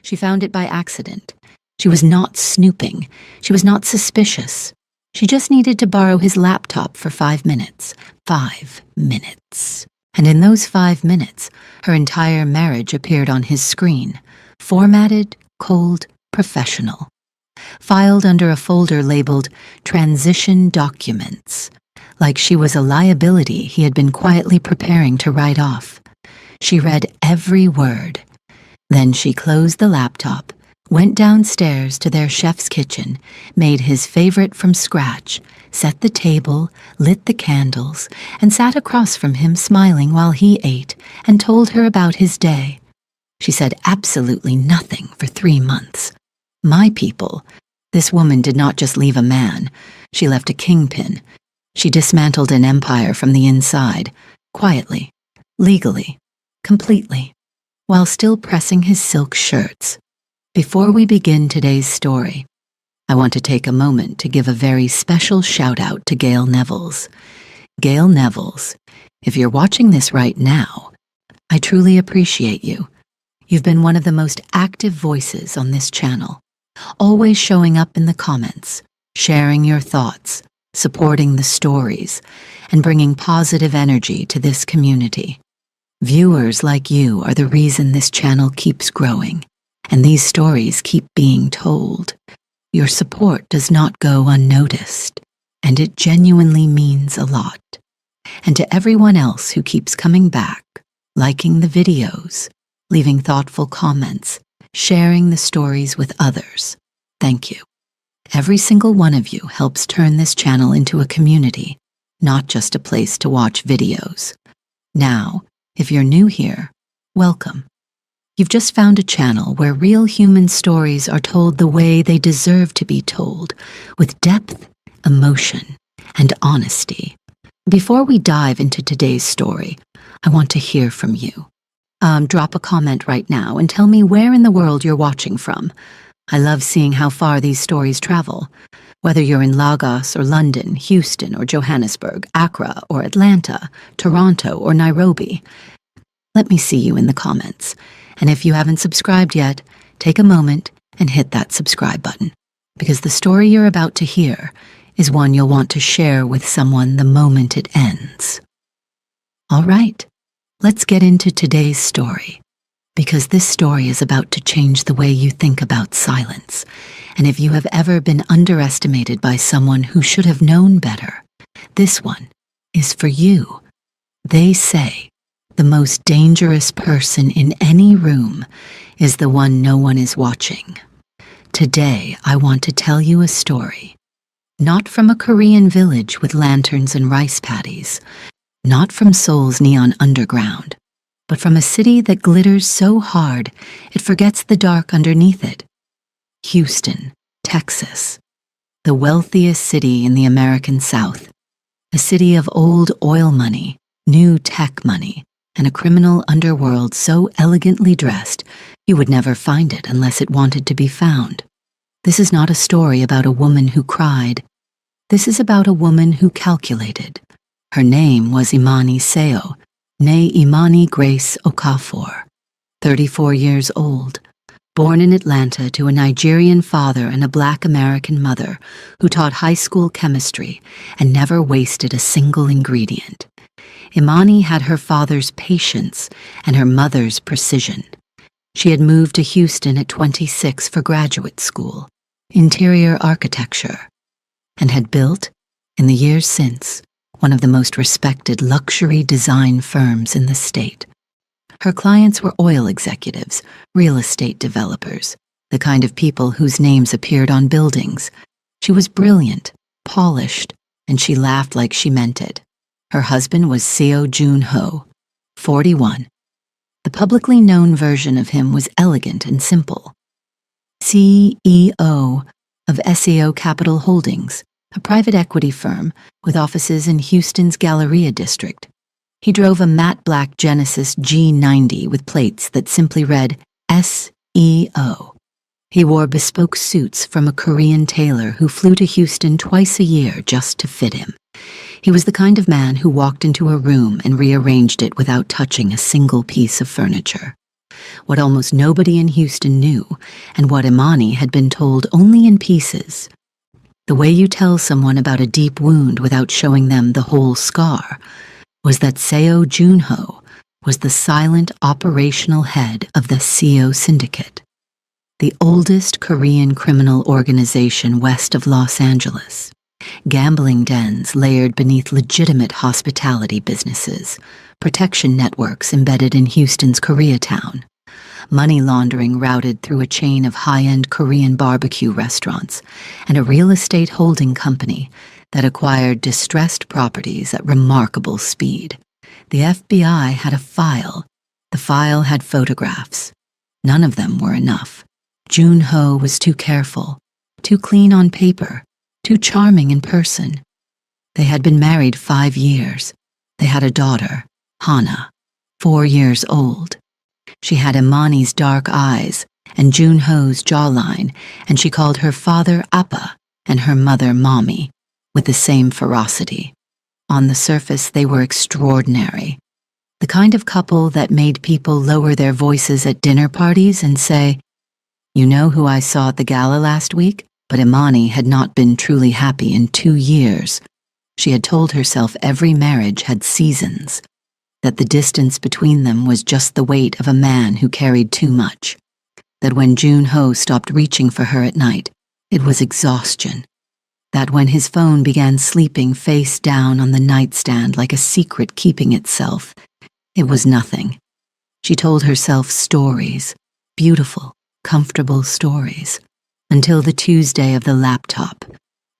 She found it by accident. She was not snooping. She was not suspicious. She just needed to borrow his laptop for 5 minutes. 5 minutes. And in those 5 minutes, her entire marriage appeared on his screen. Formatted, cold, professional. Filed under a folder labeled Transition Documents. Like she was a liability he had been quietly preparing to write off. She read every word. Then she closed the laptop, went downstairs to their chef's kitchen, made his favorite from scratch, set the table, lit the candles, and sat across from him smiling while he ate and told her about his day. She said absolutely nothing for 3 months. My people, this woman did not just leave a man, she left a kingpin. She dismantled an empire from the inside, quietly, legally, completely, while still pressing his silk shirts. Before we begin today's story, I want to take a moment to give a very special shout-out to Gail Nevels. Gail Nevels, if you're watching this right now, I truly appreciate you. You've been one of the most active voices on this channel, always showing up in the comments, sharing your thoughts, supporting the stories, and bringing positive energy to this community. Viewers like you are the reason this channel keeps growing, and these stories keep being told. Your support does not go unnoticed, and it genuinely means a lot. And to everyone else who keeps coming back, liking the videos, leaving thoughtful comments, sharing the stories with others, thank you. Every single one of you helps turn this channel into a community, not just a place to watch videos. Now, if you're new here, welcome. You've just found a channel where real human stories are told the way they deserve to be told, with depth, emotion, and honesty. Before we dive into today's story, I want to hear from you. Drop a comment right now and tell me where in the world you're watching from. I love seeing how far these stories travel, whether you're in Lagos or London, Houston or Johannesburg, Accra or Atlanta, Toronto or Nairobi. Let me see you in the comments. And if you haven't subscribed yet, take a moment and hit that subscribe button, because the story you're about to hear is one you'll want to share with someone the moment it ends. All right, let's get into today's story, because this story is about to change the way you think about silence. And if you have ever been underestimated by someone who should have known better, this one is for you. They say the most dangerous person in any room is the one no one is watching. Today, I want to tell you a story, not from a Korean village with lanterns and rice paddies, not from Seoul's neon underground, but from a city that glitters so hard it forgets the dark underneath it. Houston, Texas, the wealthiest city in the American South, a city of old oil money, new tech money, and a criminal underworld so elegantly dressed you would never find it unless it wanted to be found. This is not a story about a woman who cried. This is about a woman who calculated. Her name was Imani Seo, née Imani Grace Okafor, 34 years old, born in Atlanta to a Nigerian father and a Black American mother who taught high school chemistry and never wasted a single ingredient. Imani had her father's patience and her mother's precision. She had moved to Houston at 26 for graduate school, interior architecture, and had built, in the years since, one of the most respected luxury design firms in the state. Her clients were oil executives, real estate developers, the kind of people whose names appeared on buildings. She was brilliant, polished, and she laughed like she meant it. Her husband was Seo Jun-ho, 41. The publicly known version of him was elegant and simple. CEO of SEO Capital Holdings, a private equity firm with offices in Houston's Galleria district. He drove a matte black Genesis G90 with plates that simply read SEO. He wore bespoke suits from a Korean tailor who flew to Houston twice a year just to fit him. He was the kind of man who walked into a room and rearranged it without touching a single piece of furniture. what almost nobody in Houston knew, and what Imani had been told only in pieces. The way you tell someone about a deep wound without showing them the whole scar was that Seo Junho was the silent operational head of the Seo Syndicate, the oldest Korean criminal organization west of Los Angeles. Gambling dens layered beneath legitimate hospitality businesses, protection networks embedded in Houston's Koreatown, money laundering routed through a chain of high-end Korean barbecue restaurants, and a real estate holding company that acquired distressed properties at remarkable speed. The FBI had a file. The file had photographs. None of them were enough. Junho was too careful, too clean on paper, too charming in person. They had been married 5 years. They had a daughter, Hana, 4 years old. She had Imani's dark eyes and Junho's jawline, and she called her father Appa and her mother Mommy, with the same ferocity. On the surface, they were extraordinary. The kind of couple that made people lower their voices at dinner parties and say, "You know who I saw at the gala last week?" But Imani had not been truly happy in 2 years. She had told herself every marriage had seasons, that the distance between them was just the weight of a man who carried too much, that when Junho stopped reaching for her at night, it was exhaustion, that when his phone began sleeping face down on the nightstand like a secret keeping itself, it was nothing. She told herself stories, beautiful, comfortable stories, until the Tuesday of the laptop.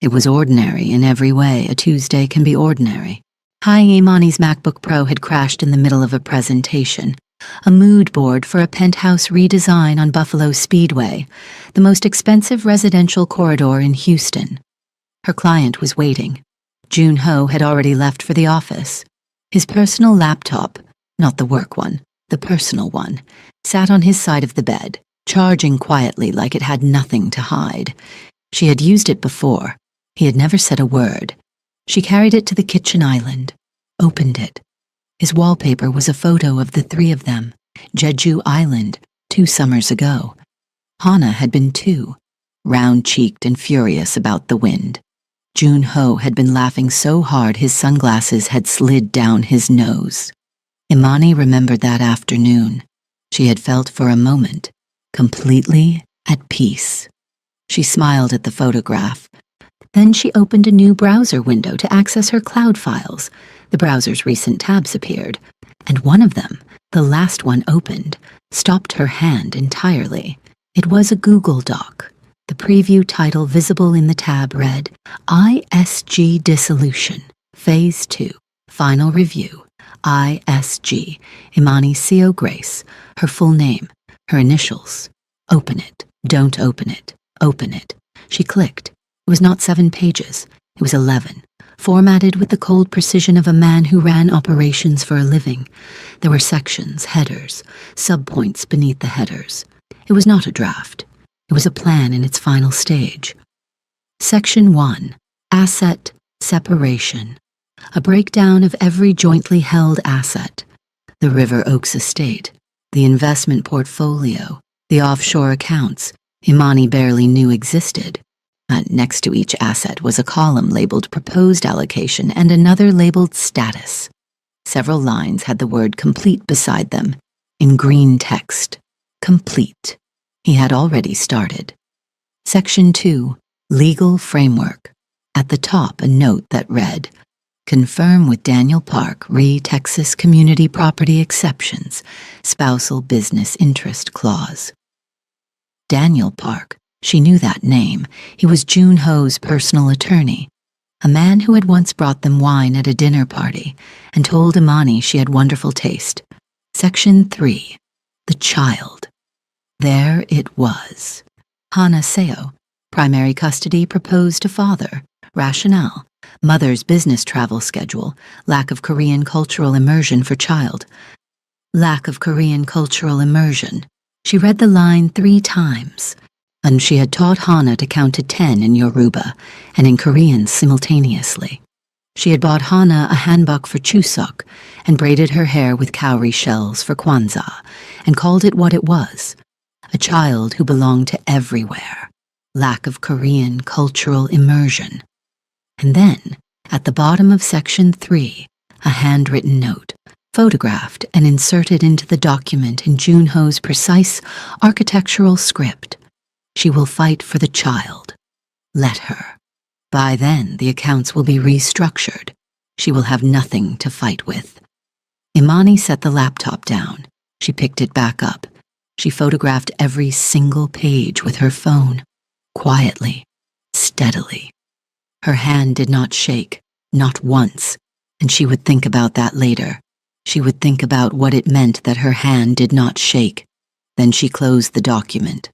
It was ordinary in every way a Tuesday can be ordinary. Imani's MacBook Pro had crashed in the middle of a presentation, a mood board for a penthouse redesign on Buffalo Speedway, the most expensive residential corridor in Houston. Her client was waiting. Junho had already left for the office. His personal laptop, not the work one, the personal one, sat on his side of the bed, charging quietly like it had nothing to hide. She had used it before. He had never said a word. She carried it to the kitchen island, opened it. His wallpaper was a photo of the 3 of them, Jeju Island, 2 summers ago. Hana had been 2, round-cheeked and furious about the wind. Junho had been laughing so hard his sunglasses had slid down his nose. Imani remembered that afternoon. She had felt for a moment completely at peace. She smiled at the photograph. Then she opened a new browser window to access her cloud files. The browser's recent tabs appeared, and one of them, the last one opened, stopped her hand entirely. It was a Google Doc. The preview title visible in the tab read, ISG Dissolution, Phase 2, Final Review, ISG, Imani Seo Grace, her full name, her initials. Open it. Don't open it. Open it. She clicked. It was not 7 pages. It was 11, formatted with the cold precision of a man who ran operations for a living. There were sections, headers, subpoints beneath the headers. It was not a draft. It was a plan in its final stage. Section 1, Asset Separation. A breakdown of every jointly held asset. The River Oaks estate, the investment portfolio, the offshore accounts Imani barely knew existed. Next to each asset was a column labeled Proposed Allocation and another labeled Status. Several lines had the word Complete beside them, in green text. Complete. He had already started. Section 2, Legal Framework. At the top, a note that read, Confirm with Daniel Park, re Texas Community Property Exceptions, Spousal Business Interest Clause. Daniel Park. She knew that name. He was Junho's personal attorney, a man who had once brought them wine at a dinner party and told Imani she had wonderful taste. Section 3, The Child. There it was. Hana Seo, primary custody proposed to father, rationale, mother's business travel schedule, lack of Korean cultural immersion for child. Lack of Korean cultural immersion. She read the line 3 times. And she had taught Hana to count to 10 in Yoruba and in Korean simultaneously. She had bought Hana a hanbok for Chuseok and braided her hair with cowrie shells for Kwanzaa and called it what it was, a child who belonged to everywhere, lack of Korean cultural immersion. And then, at the bottom of section 3, a handwritten note, photographed and inserted into the document in Junho's precise architectural script. She will fight for the child. Let her. By then, the accounts will be restructured. She will have nothing to fight with. Imani set the laptop down. She picked it back up. She photographed every single page with her phone, quietly, steadily. Her hand did not shake, not once, and she would think about that later. She would think about what it meant that her hand did not shake. Then she closed the document.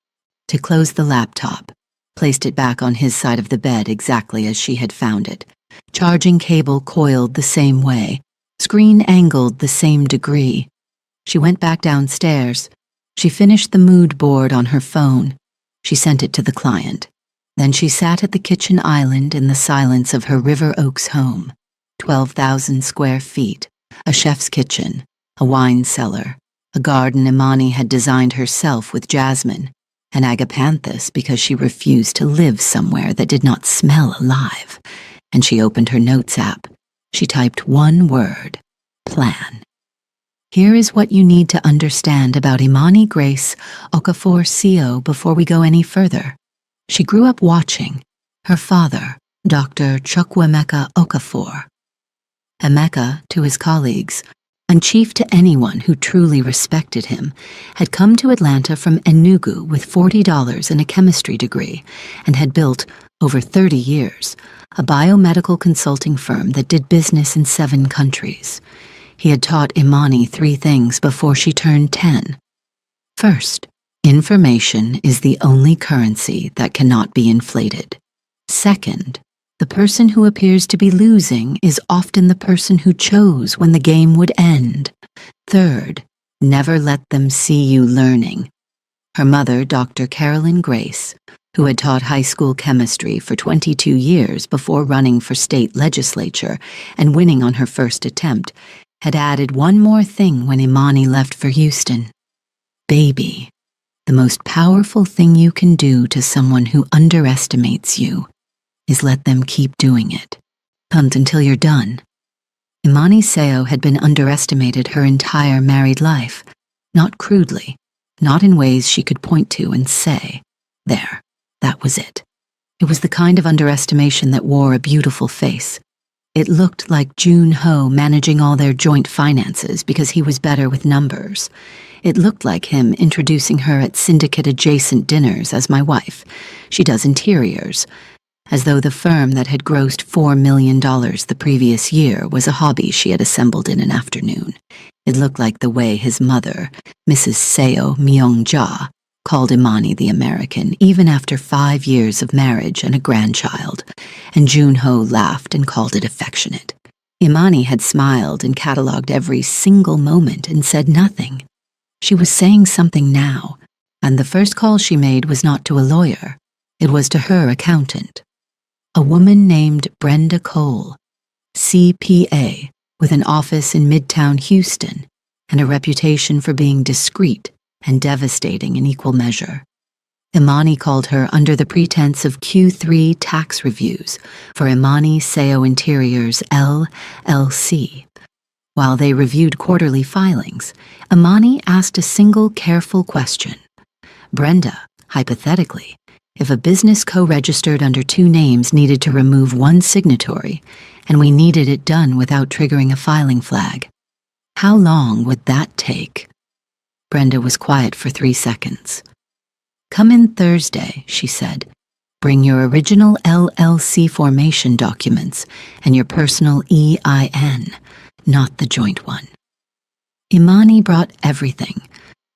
To close the laptop, placed it back on his side of the bed exactly as she had found it. Charging cable coiled the same way, screen angled the same degree. She went back downstairs. She finished the mood board on her phone. She sent it to the client. Then she sat at the kitchen island in the silence of her River Oaks home. 12,000 square feet. A chef's kitchen, a wine cellar, a garden Imani had designed herself with jasmine, an agapanthus because she refused to live somewhere that did not smell alive, and she opened her notes app. She typed one word, plan. Here is what you need to understand about Imani Grace Okafor Sio before we go any further. She grew up watching her father, Dr. Chukwuemeka Okafor. Emeka, to his colleagues, and chief to anyone who truly respected him, had come to Atlanta from Enugu with $40 and a chemistry degree, and had built, over 30 years, a biomedical consulting firm that did business in 7 countries. He had taught Imani 3 things before she turned 10. First, information is the only currency that cannot be inflated. Second, the person who appears to be losing is often the person who chose when the game would end. Third, never let them see you learning. Her mother, Dr. Carolyn Grace, who had taught high school chemistry for 22 years before running for state legislature and winning on her first attempt, had added one more thing when Imani left for Houston. Baby, the most powerful thing you can do to someone who underestimates you is let them keep doing it. Hunt until you're done. Imani Seo had been underestimated her entire married life, not crudely, not in ways she could point to and say, there, that was it. It was the kind of underestimation that wore a beautiful face. It looked like Junho managing all their joint finances because he was better with numbers. It looked like him introducing her at syndicate-adjacent dinners as my wife. She does interiors, as though the firm that had grossed $4 million the previous year was a hobby she had assembled in an afternoon. It looked like the way his mother, Mrs. Seo Myung-ja, called Imani the American, even after 5 years of marriage and a grandchild, and Junho laughed and called it affectionate. Imani had smiled and catalogued every single moment and said nothing. She was saying something now, and the first call she made was not to a lawyer. It was to her accountant. A woman named Brenda Cole, CPA, with an office in Midtown Houston and a reputation for being discreet and devastating in equal measure. Imani called her under the pretense of Q3 tax reviews for Imani Seo Interiors LLC. While they reviewed quarterly filings, Imani asked a single careful question. Brenda, hypothetically, if a business co-registered under 2 names needed to remove 1 signatory, and we needed it done without triggering a filing flag, how long would that take? Brenda was quiet for 3 seconds. Come in Thursday, she said. Bring your original LLC formation documents and your personal EIN, not the joint one. Imani brought everything.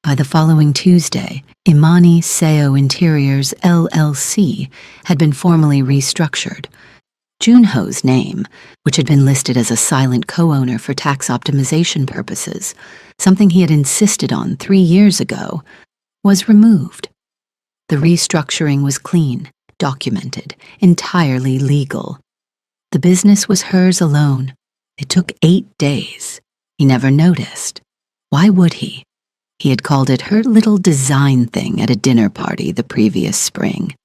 By the following Tuesday, Imani Seo Interiors LLC had been formally restructured. Junho's name, which had been listed as a silent co-owner for tax optimization purposes, something he had insisted on 3 years ago, was removed. The restructuring was clean, documented, entirely legal. The business was hers alone. It took 8 days. He never noticed. Why would he? He had called it her little design thing at a dinner party the previous spring.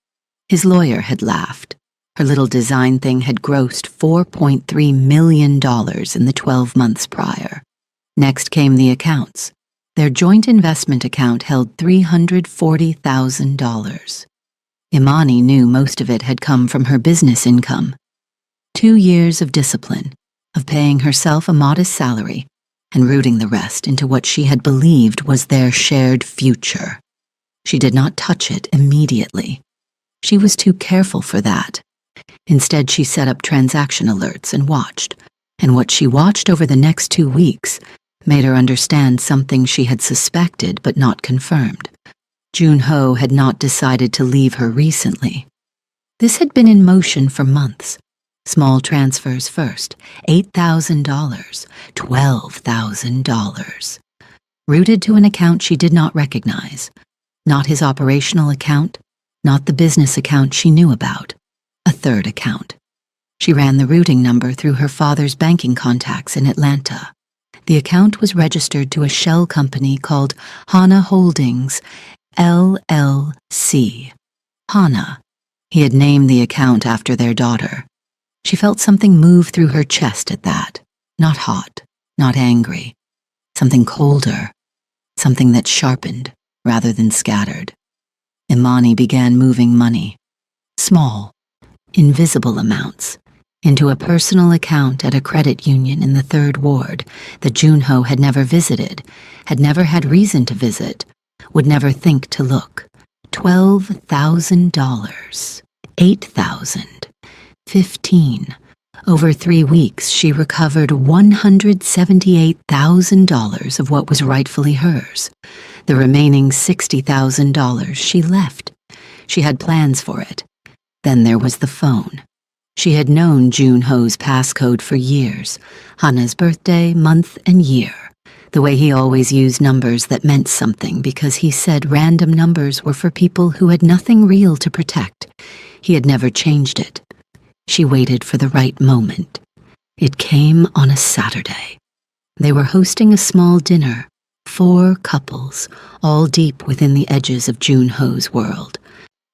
His lawyer had laughed. Her little design thing had grossed $4.3 million in the 12 months prior. Next came the accounts. Their joint investment account held $340,000. Imani knew most of it had come from her business income. 2 years of discipline, of paying herself a modest salary, and rooting the rest into what she had believed was their shared future. She did not touch it immediately. She was too careful for that. Instead, she set up transaction alerts and watched, and what she watched over the next 2 weeks made her understand something she had suspected but not confirmed. Jun-ho had not decided to leave her recently. This had been in motion for months. Small transfers first, $8,000, $12,000. Routed to an account she did not recognize. Not his operational account, not the business account she knew about. A third account. She ran the routing number through her father's banking contacts in Atlanta. The account was registered to a shell company called Hana Holdings, LLC. Hana. He had named the account after their daughter. She felt something move through her chest at that. Not hot, not angry. Something colder. Something that sharpened rather than scattered. Imani began moving money. Small, invisible amounts, into a personal account at a credit union in the 3rd Ward that Jun-ho had never visited, had never had reason to visit, would never think to look. $12,000, $8,000, $15,000. Over 3 weeks, she recovered $178,000 of what was rightfully hers. The remaining $60,000 she left. She had plans for it. Then there was the phone. She had known Jun-ho's passcode for years, Hana's birthday, month, and year. The way he always used numbers that meant something because he said random numbers were for people who had nothing real to protect. He had never changed it. She waited for the right moment. It came on a Saturday. They were hosting a small dinner, 4 couples, all deep within the edges of Jun-ho's world.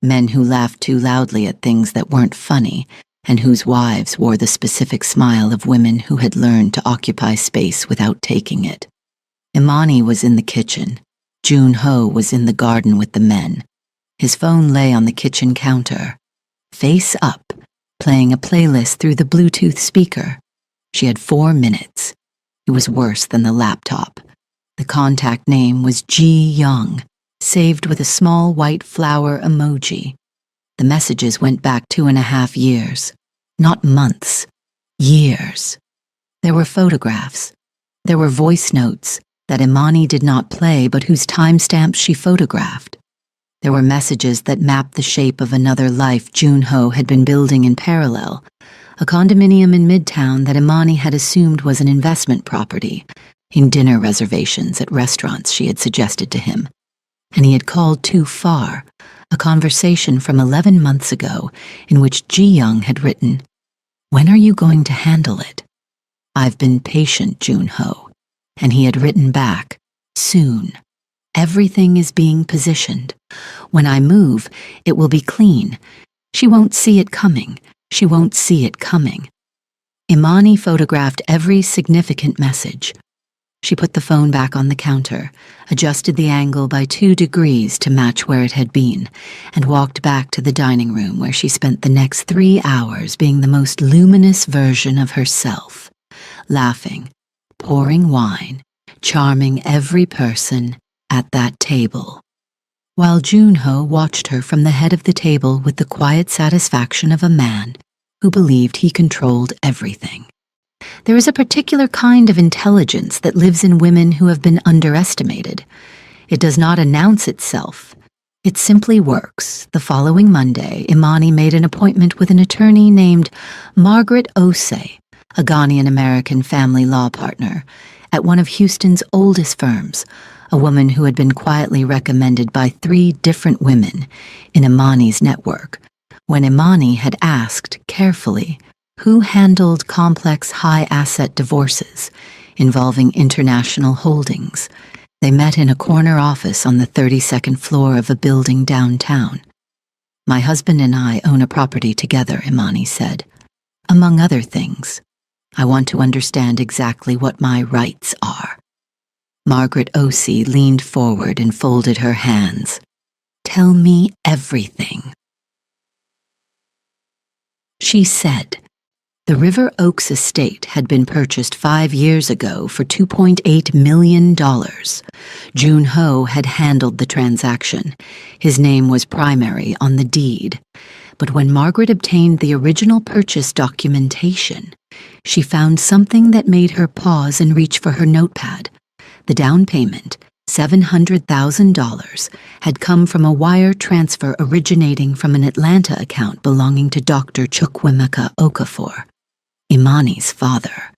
Men who laughed too loudly at things that weren't funny, and whose wives wore the specific smile of women who had learned to occupy space without taking it. Imani was in the kitchen. Jun-ho was in the garden with the men. His phone lay on the kitchen counter. Face up, playing a playlist through the Bluetooth speaker. She had 4 minutes. It was worse than the laptop. The contact name was Ji Young, saved with a small white flower emoji. The messages went back 2.5 years. Not months. Years. There were photographs. There were voice notes that Imani did not play but whose timestamps she photographed. There were messages that mapped the shape of another life Jun-ho had been building in parallel, a condominium in Midtown that Imani had assumed was an investment property, in dinner reservations at restaurants she had suggested to him. And he had called too far, a conversation from 11 months ago in which Ji-young had written, "When are you going to handle it? I've been patient, Jun-ho." And he had written back, "Soon. Everything is being positioned. When I move, it will be clean. She won't see it coming. She won't see it coming." Imani photographed every significant message. She put the phone back on the counter, adjusted the angle by 2 degrees to match where it had been, and walked back to the dining room where she spent the next 3 hours being the most luminous version of herself, laughing, pouring wine, charming every person at that table. While Jun-ho watched her from the head of the table with the quiet satisfaction of a man who believed he controlled everything. There is a particular kind of intelligence that lives in women who have been underestimated. It does not announce itself. It simply works. The following Monday, Imani made an appointment with an attorney named Margaret Osei, a Ghanaian-American family law partner, at one of Houston's oldest firms, a woman who had been quietly recommended by 3 different women in Imani's network, when Imani had asked, carefully, Who handled complex high-asset divorces involving international holdings? They met in a corner office on the 32nd floor of a building downtown. My husband and I own a property together, Imani said. Among other things, I want to understand exactly what my rights are. Margaret Osei leaned forward and folded her hands. Tell me everything. She said, the River Oaks estate had been purchased 5 years ago for $2.8 million. Jun Ho had handled the transaction. His name was primary on the deed. But when Margaret obtained the original purchase documentation, she found something that made her pause and reach for her notepad. The down payment, $700,000, had come from a wire transfer originating from an Atlanta account belonging to Dr. Chukwemeka Okafor, Imani's father.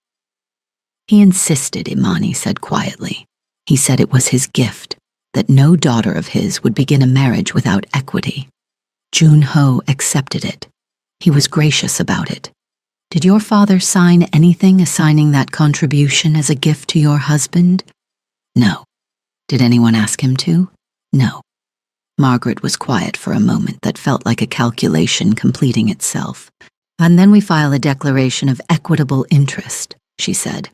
He insisted, Imani said quietly. He said it was his gift, that no daughter of his would begin a marriage without equity. Jun Ho accepted it. He was gracious about it. Did your father sign anything assigning that contribution as a gift to your husband? No. Did anyone ask him to? No. Margaret was quiet for a moment that felt like a calculation completing itself. And then we file a declaration of equitable interest, she said.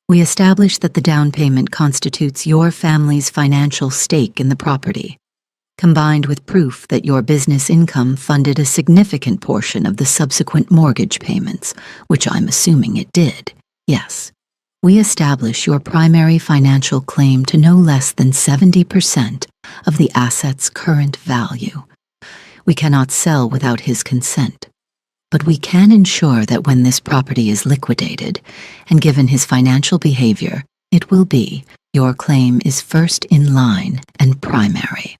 We establish that the down payment constitutes your family's financial stake in the property, combined with proof that your business income funded a significant portion of the subsequent mortgage payments, which I'm assuming it did. Yes. We establish your primary financial claim to no less than 70% of the asset's current value. We cannot sell without his consent. But we can ensure that when this property is liquidated, and given his financial behavior, it will be, your claim is first in line and primary.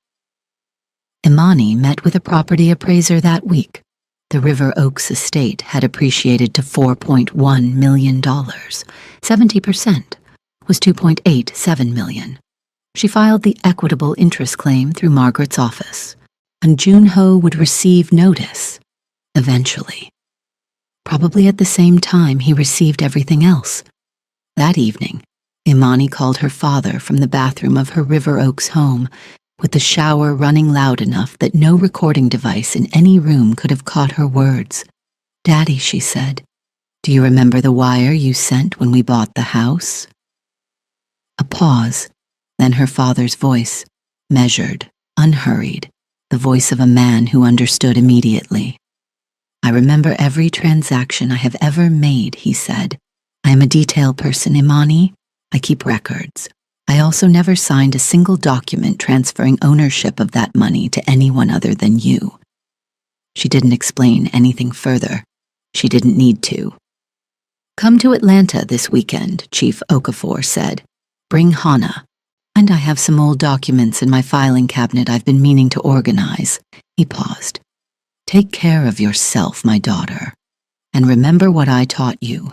Imani met with a property appraiser that week. The River Oaks estate had appreciated to $4.1 million. 70% was $2.87 million. She filed the equitable interest claim through Margaret's office, and Jun Ho would receive notice. Eventually. Probably at the same time he received everything else. That evening, Imani called her father from the bathroom of her River Oaks home, with the shower running loud enough that no recording device in any room could have caught her words. Daddy, she said, do you remember the wire you sent when we bought the house? A pause, then her father's voice, measured, unhurried, the voice of a man who understood immediately. I remember every transaction I have ever made, he said. I am a detail person, Imani. I keep records. I also never signed a single document transferring ownership of that money to anyone other than you. She didn't explain anything further. She didn't need to. Come to Atlanta this weekend, Chief Okafor said. Bring Hana. And I have some old documents in my filing cabinet I've been meaning to organize. He paused. Take care of yourself, my daughter, and remember what I taught you.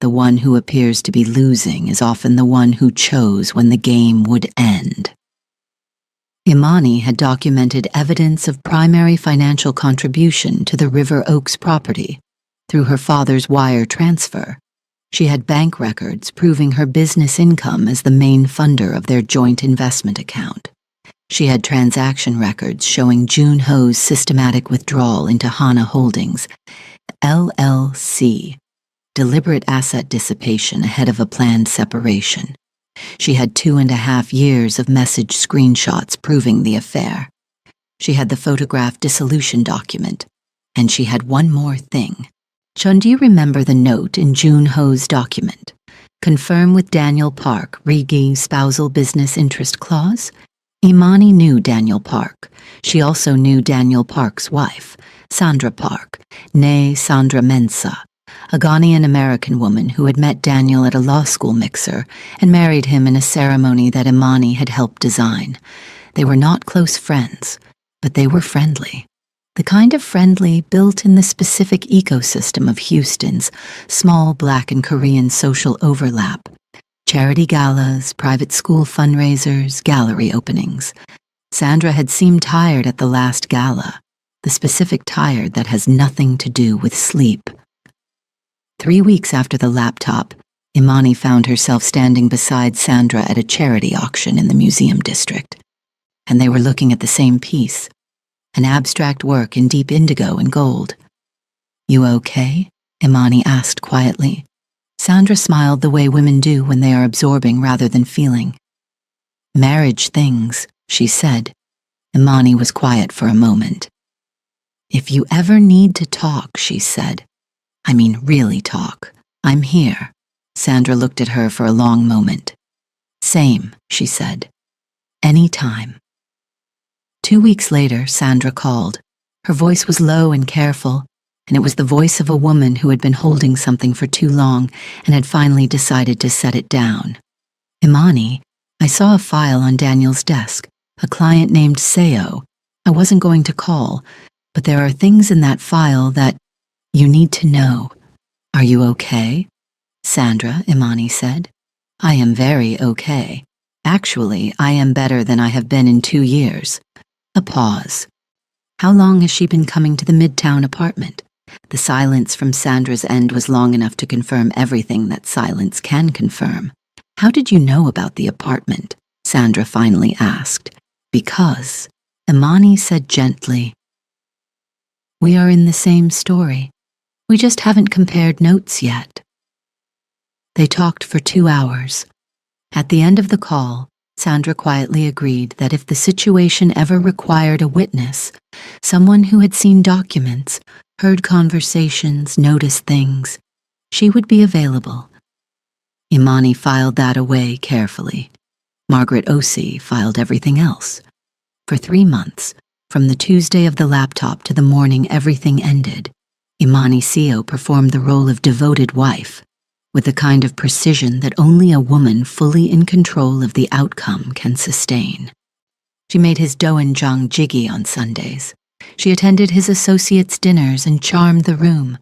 The one who appears to be losing is often the one who chose when the game would end. Imani had documented evidence of primary financial contribution to the River Oaks property through her father's wire transfer. She had bank records proving her business income as the main funder of their joint investment account. She had transaction records showing Jun Ho's systematic withdrawal into Hana Holdings, LLC, deliberate asset dissipation ahead of a planned separation. She had 2.5 years of message screenshots proving the affair. She had the photograph dissolution document, and she had one more thing. Chun, do you remember the note in Jun Ho's document? Confirm with Daniel Park, Rigi spousal business interest clause? Imani knew Daniel Park. She also knew Daniel Park's wife, Sandra Park, née Sandra Mensah, a Ghanaian-American woman who had met Daniel at a law school mixer and married him in a ceremony that Imani had helped design. They were not close friends, but they were friendly. The kind of friendly built in the specific ecosystem of Houston's small Black and Korean social overlap. Charity galas, private school fundraisers, gallery openings. Sandra had seemed tired at the last gala, the specific tired that has nothing to do with sleep. 3 weeks after the laptop, Imani found herself standing beside Sandra at a charity auction in the museum district. And they were looking at the same piece, an abstract work in deep indigo and gold. "You okay?" Imani asked quietly. Sandra smiled the way women do when they are absorbing rather than feeling. "Marriage things," she said. Imani was quiet for a moment. "If you ever need to talk," she said. "I mean really talk. I'm here." Sandra looked at her for a long moment. "Same," she said. "Any time." 2 weeks later, Sandra called. Her voice was low and careful, and it was the voice of a woman who had been holding something for too long and had finally decided to set it down. "Imani, I saw a file on Daniel's desk, a client named Seo. I wasn't going to call, but there are things in that file that you need to know. Are you okay?" "Sandra," Imani said. "I am very okay. Actually, I am better than I have been in 2 years." A pause. "How long has she been coming to the Midtown apartment?" The silence from Sandra's end was long enough to confirm everything that silence can confirm. "How did you know about the apartment?" Sandra finally asked. "Because," Imani said gently, "we are in the same story. We just haven't compared notes yet." They talked for 2 hours. At the end of the call, Sandra quietly agreed that if the situation ever required a witness, someone who had seen documents, heard conversations, noticed things, she would be available. Imani filed that away carefully. Margaret Osei filed everything else. For 3 months, from the Tuesday of the laptop to the morning everything ended, Imani Seo performed the role of devoted wife, with the kind of precision that only a woman fully in control of the outcome can sustain. She made his doenjang jiggy on Sundays. She attended his associates' dinners and charmed the room.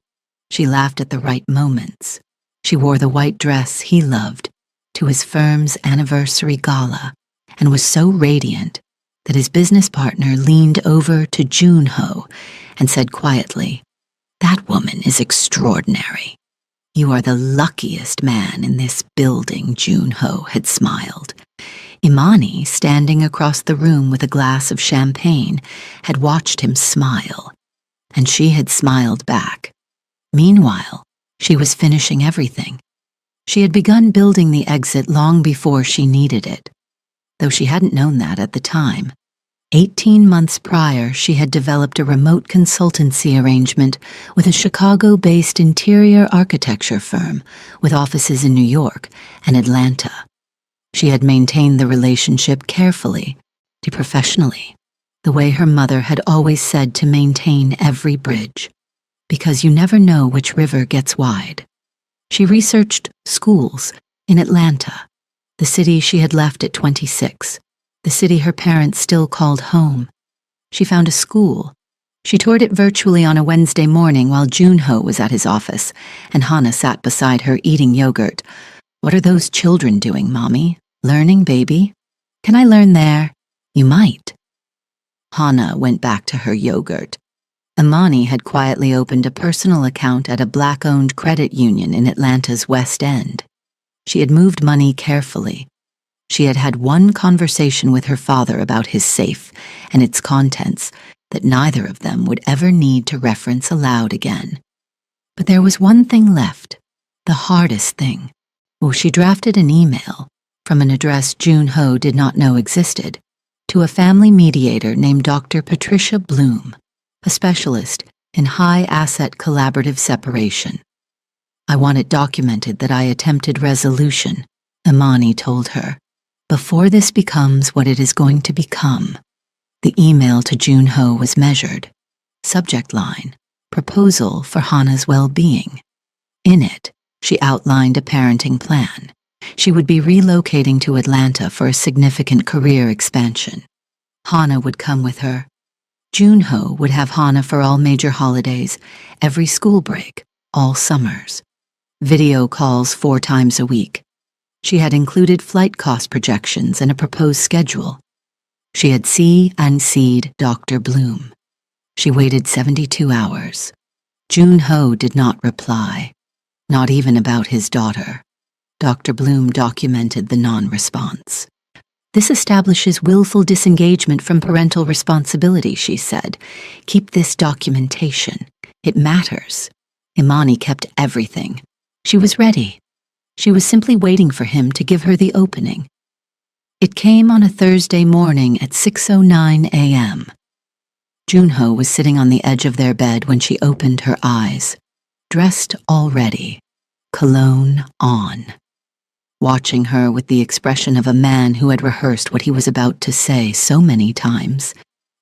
She laughed at the right moments. She wore the white dress he loved to his firm's anniversary gala and was so radiant that his business partner leaned over to Junho and said quietly, "That woman is extraordinary." "You are the luckiest man in this building," Junho had smiled. Imani, standing across the room with a glass of champagne, had watched him smile, and she had smiled back. Meanwhile, she was finishing everything. She had begun building the exit long before she needed it, though she hadn't known that at the time. 18 months prior, she had developed a remote consultancy arrangement with a Chicago-based interior architecture firm with offices in New York and Atlanta. She had maintained the relationship carefully, professionally, the way her mother had always said to maintain every bridge, because you never know which river gets wide. She researched schools in Atlanta, the city she had left at 26. The city her parents still called home. She found a school. She toured it virtually on a Wednesday morning while Junho was at his office, and Hana sat beside her eating yogurt. "What are those children doing, Mommy? Learning, baby?" "Can I learn there?" "You might." Hana went back to her yogurt. Imani had quietly opened a personal account at a black-owned credit union in Atlanta's West End. She had moved money carefully. She had had one conversation with her father about his safe and its contents that neither of them would ever need to reference aloud again. But there was one thing left, the hardest thing. She drafted an email from an address Junho did not know existed to a family mediator named Dr. Patricia Bloom, a specialist in high-asset collaborative separation. "I want it documented that I attempted resolution," Imani told her, "before this becomes what it is going to become." The email to Junho was measured. Subject line, "Proposal for Hana's well-being." In it, she outlined a parenting plan. She would be relocating to Atlanta for a significant career expansion. Hana would come with her. Junho would have Hana for all major holidays, every school break, all summers. Video calls 4 times a week. She had included flight cost projections and a proposed schedule. She had and C'd Dr. Bloom. She waited 72 hours. Junho did not reply. not even about his daughter. Dr. Bloom documented the non-response. This establishes willful disengagement from parental responsibility, she said. Keep this documentation. It matters. Imani kept everything. She was ready. She was simply waiting for him to give her the opening. It came on a Thursday morning at 6:09 a.m. Junho was sitting on the edge of their bed when she opened her eyes, dressed already, cologne on. Watching her with the expression of a man who had rehearsed what he was about to say so many times.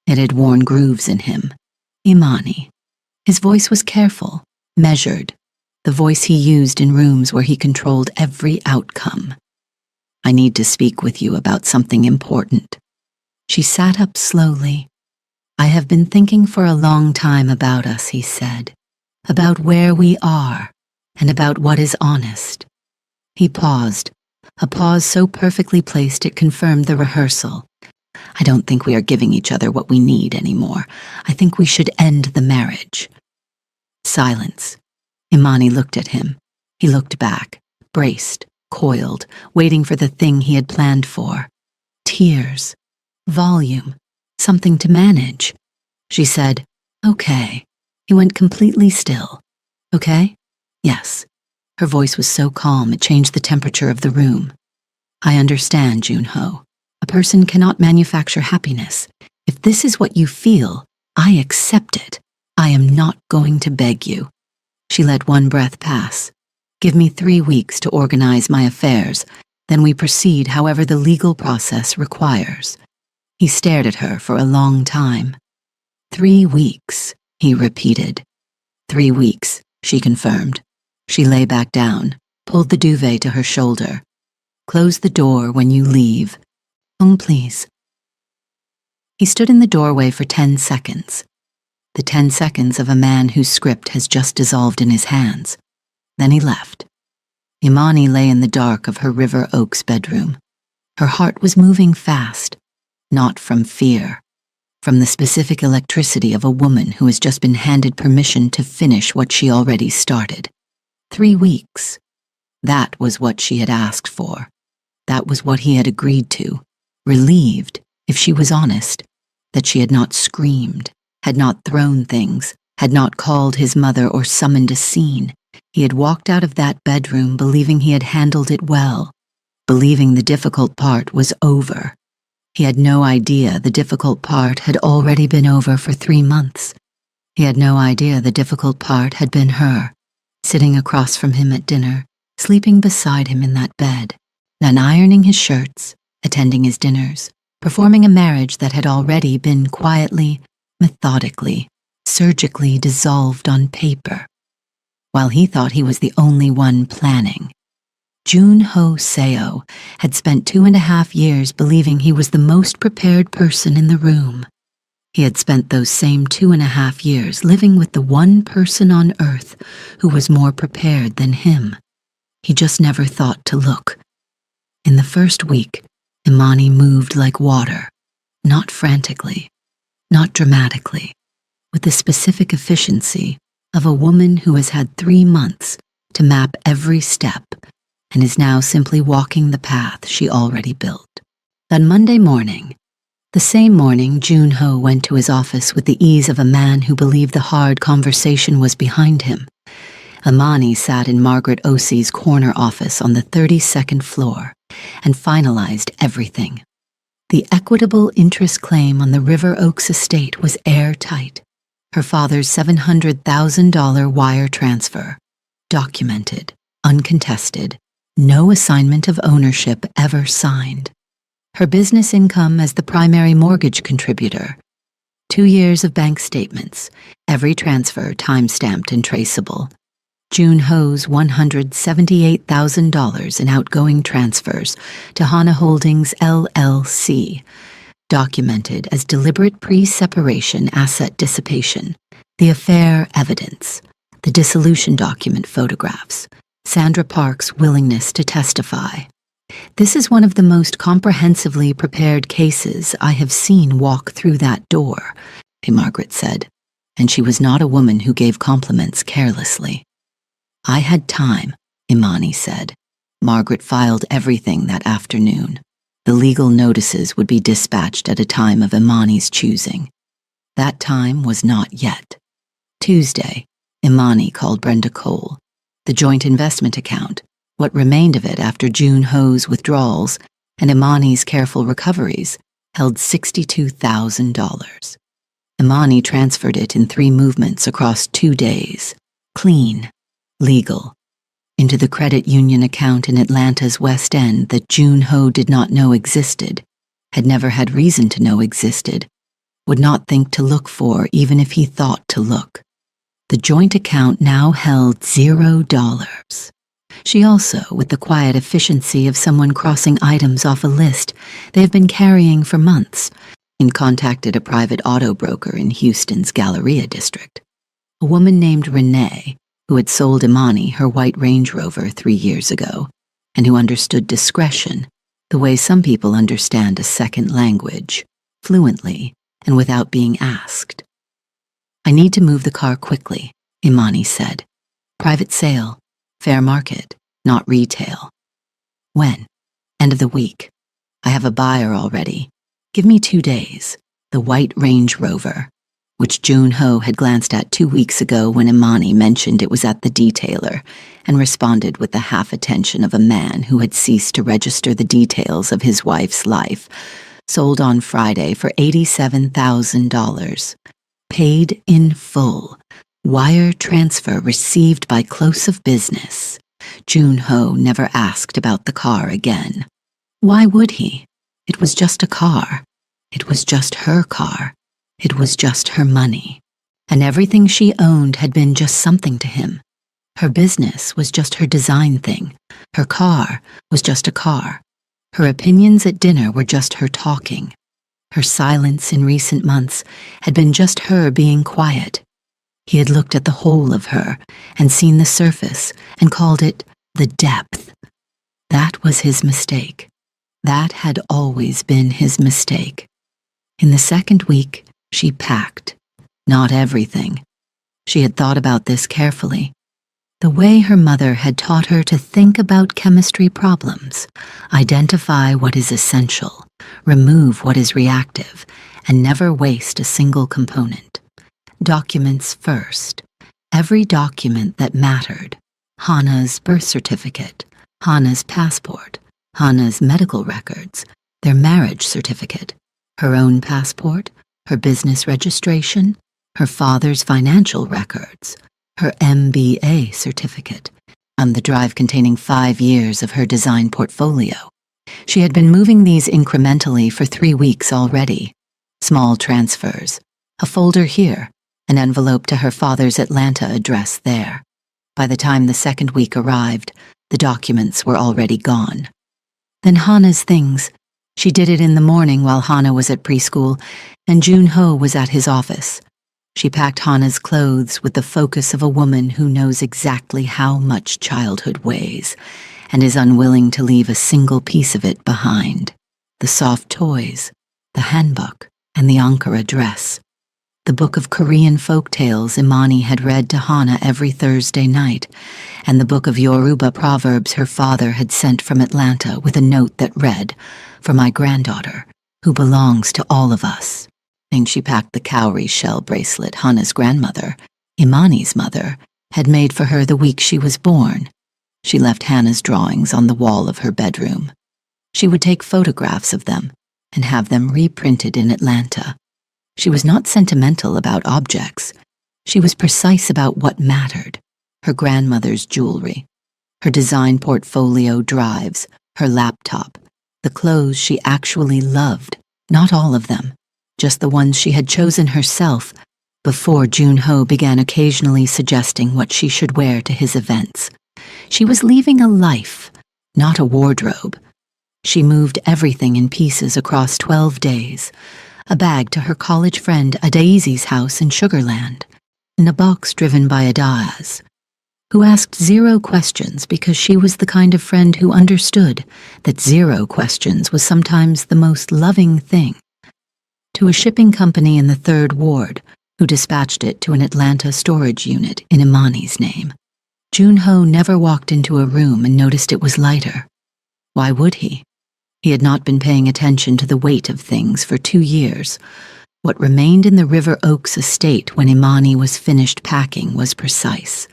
It had worn grooves in him. Imani. His voice was careful, measured, the voice he used in rooms where he controlled every outcome. I need to speak with you about something important. She sat up slowly. I have been thinking for a long time about us, he said, about where we are, and about what is honest. He paused, a pause so perfectly placed it confirmed the rehearsal. I don't think we are giving each other what we need anymore. I think we should end the marriage. Silence. Imani looked at him. He looked back, braced, coiled, waiting for the thing he had planned for. Tears. Volume. Something to manage. She said, okay. He went completely still. Okay? Yes. Her voice was so calm it changed the temperature of the room. I understand, Junho. A person cannot manufacture happiness. If this is what you feel, I accept it. I am not going to beg you. She let one breath pass. Give me 3 weeks to organize my affairs, then we proceed however the legal process requires. He stared at her for a long time. 3 weeks, he repeated. 3 weeks, she confirmed. She lay back down, pulled the duvet to her shoulder. Close the door when you leave. Please. He stood in the doorway for 10 seconds. The 10 seconds of a man whose script has just dissolved in his hands. Then he left. Imani lay in the dark of her River Oaks bedroom. Her heart was moving fast, not from fear, from the specific electricity of a woman who has just been handed permission to finish what she already started. 3 weeks. That was what she had asked for. That was what he had agreed to. Relieved, if she was honest, that she had not screamed, had not thrown things, had not called his mother or summoned a scene. He had walked out of that bedroom believing he had handled it well, believing the difficult part was over. He had no idea the difficult part had already been over for 3 months. He had no idea the difficult part had been her, sitting across from him at dinner, sleeping beside him in that bed, then ironing his shirts, attending his dinners, performing a marriage that had already been quietly, methodically, surgically dissolved on paper. While he thought he was the only one planning, Junho Seo had spent 2.5 years believing he was the most prepared person in the room. He had spent those same 2.5 years living with the one person on earth who was more prepared than him. He just never thought to look. In the first week, Imani moved like water, not frantically, not dramatically, with the specific efficiency of a woman who has had 3 months to map every step and is now simply walking the path she already built. That Monday morning, the same morning Junho went to his office with the ease of a man who believed the hard conversation was behind him. Imani sat in Margaret Osie's corner office on the 32nd floor and finalized everything. The equitable interest claim on the River Oaks estate was airtight. Her father's $700,000 wire transfer, documented, uncontested, no assignment of ownership ever signed. Her business income as the primary mortgage contributor. 2 years of bank statements, every transfer time-stamped and traceable. Junho's $178,000 in outgoing transfers to Hana Holdings LLC, documented as deliberate pre-separation asset dissipation, the affair evidence, the dissolution document photographs, Sandra Park's willingness to testify. This is one of the most comprehensively prepared cases I have seen walk through that door, Margaret said, and she was not a woman who gave compliments carelessly. I had time, Imani said. Margaret filed everything that afternoon. The legal notices would be dispatched at a time of Imani's choosing. That time was not yet. Tuesday, Imani called Brenda Cole. The joint investment account, what remained of it after June Ho's withdrawals and Imani's careful recoveries, held $62,000. Imani transferred it in 3 movements across 2 days. Clean, legal. Into the credit union account in Atlanta's West End that June Ho did not know existed, had never had reason to know existed, would not think to look for even if he thought to look. The joint account now held $0. She also, with the quiet efficiency of someone crossing items off a list they have been carrying for months, contacted a private auto broker in Houston's Galleria district. A woman named Renee, who had sold Imani her white Range Rover 3 years ago, and who understood discretion the way some people understand a second language, fluently and without being asked. I need to move the car quickly, Imani said. Private sale, fair market, not retail. When? End of the week. I have a buyer already. Give me 2 days. The white Range Rover, which June Ho had glanced at 2 weeks ago when Imani mentioned it was at the detailer, and responded with the half-attention of a man who had ceased to register the details of his wife's life, sold on Friday for $87,000. Paid in full. Wire transfer received by close of business. June Ho never asked about the car again. Why would he? It was just a car. It was just her car. It was just her money. And everything she owned had been just something to him. Her business was just her design thing. Her car was just a car. Her opinions at dinner were just her talking. Her silence in recent months had been just her being quiet. He had looked at the whole of her and seen the surface and called it the depth. That was his mistake. That had always been his mistake. In the second week, she packed. Not everything. She had thought about this carefully. The way her mother had taught her to think about chemistry problems, identify what is essential, remove what is reactive, and never waste a single component. Documents first. Every document that mattered. Hannah's birth certificate, Hannah's passport, Hannah's medical records, their marriage certificate, her own passport, her business registration, her father's financial records, her MBA certificate, and the drive containing 5 years of her design portfolio. She had been moving these incrementally for 3 weeks already. Small transfers, a folder here, an envelope to her father's Atlanta address there. By the time the second week arrived, the documents were already gone. Then Hannah's things. She did it in the morning while Hannah was at preschool and June Ho was at his office. She packed Hannah's clothes with the focus of a woman who knows exactly how much childhood weighs and is unwilling to leave a single piece of it behind. The soft toys, the handbook, and the Ankara dress. The book of Korean folk tales Imani had read to Hannah every Thursday night, and the book of Yoruba proverbs her father had sent from Atlanta with a note that read, "For my granddaughter, who belongs to all of us." And she packed the cowrie shell bracelet Hannah's grandmother, Imani's mother, had made for her the week she was born. She left Hannah's drawings on the wall of her bedroom. She would take photographs of them and have them reprinted in Atlanta. She was not sentimental about objects. She was precise about what mattered. Her grandmother's jewelry, her design portfolio drives, her laptop, the clothes she actually loved, not all of them, just the ones she had chosen herself before June Ho began occasionally suggesting what she should wear to his events. She was leaving a life, not a wardrobe. She moved everything in pieces across 12 days, a bag to her college friend Adaizi's house in Sugarland, in a box driven by Adaz, who asked 0 questions because she was the kind of friend who understood that 0 questions was sometimes the most loving thing, to a shipping company in the 3rd Ward, who dispatched it to an Atlanta storage unit in Imani's name. Junho never walked into a room and noticed it was lighter. Why would he? He had not been paying attention to the weight of things for 2 years. What remained in the River Oaks estate when Imani was finished packing was precise.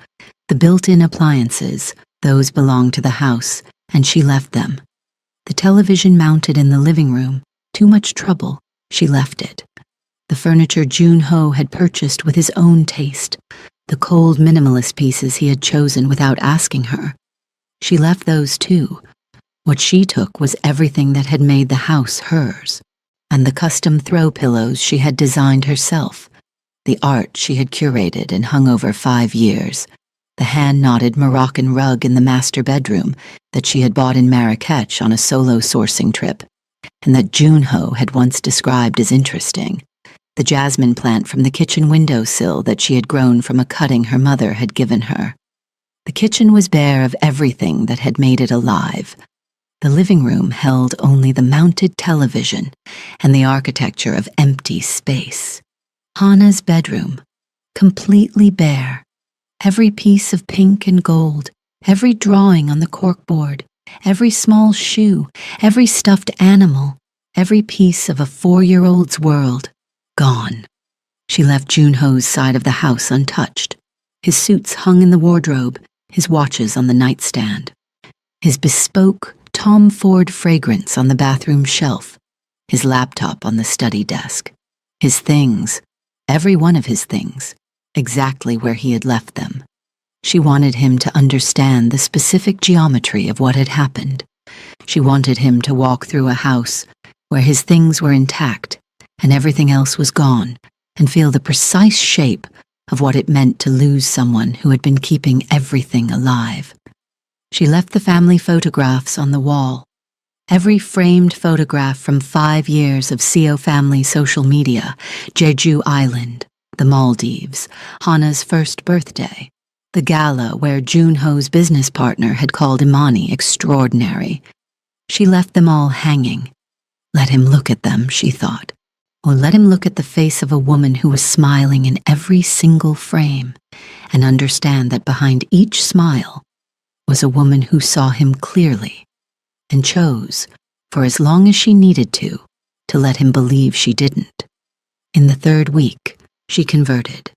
The built-in appliances, those belonged to the house, and she left them. The television mounted in the living room, too much trouble, she left it. The furniture Junho had purchased with his own taste, the cold minimalist pieces he had chosen without asking her. She left those too. What she took was everything that had made the house hers, and the custom throw pillows she had designed herself, the art she had curated and hung over 5 years, the hand-knotted Moroccan rug in the master bedroom that she had bought in Marrakech on a solo sourcing trip, and that Junho had once described as interesting, the jasmine plant from the kitchen windowsill that she had grown from a cutting her mother had given her. The kitchen was bare of everything that had made it alive. The living room held only the mounted television and the architecture of empty space. Hana's bedroom, completely bare. Every piece of pink and gold, every drawing on the corkboard, every small shoe, every stuffed animal, every piece of a 4-year-old's world, gone. She left Junho's side of the house untouched. His suits hung in the wardrobe, his watches on the nightstand. His bespoke Tom Ford fragrance on the bathroom shelf, his laptop on the study desk, his things, every one of his things, exactly where he had left them. She wanted him to understand the specific geometry of what had happened. She wanted him to walk through a house where his things were intact and everything else was gone, and feel the precise shape of what it meant to lose someone who had been keeping everything alive. She left the family photographs on the wall. Every framed photograph from 5 years of Seo family social media, Jeju Island, the Maldives, Hana's first birthday, the gala where Junho's business partner had called Imani extraordinary. She left them all hanging. Let him look at them, she thought, or let him look at the face of a woman who was smiling in every single frame, and understand that behind each smile was a woman who saw him clearly and chose, for as long as she needed to let him believe she didn't. In the 3rd week, she converted.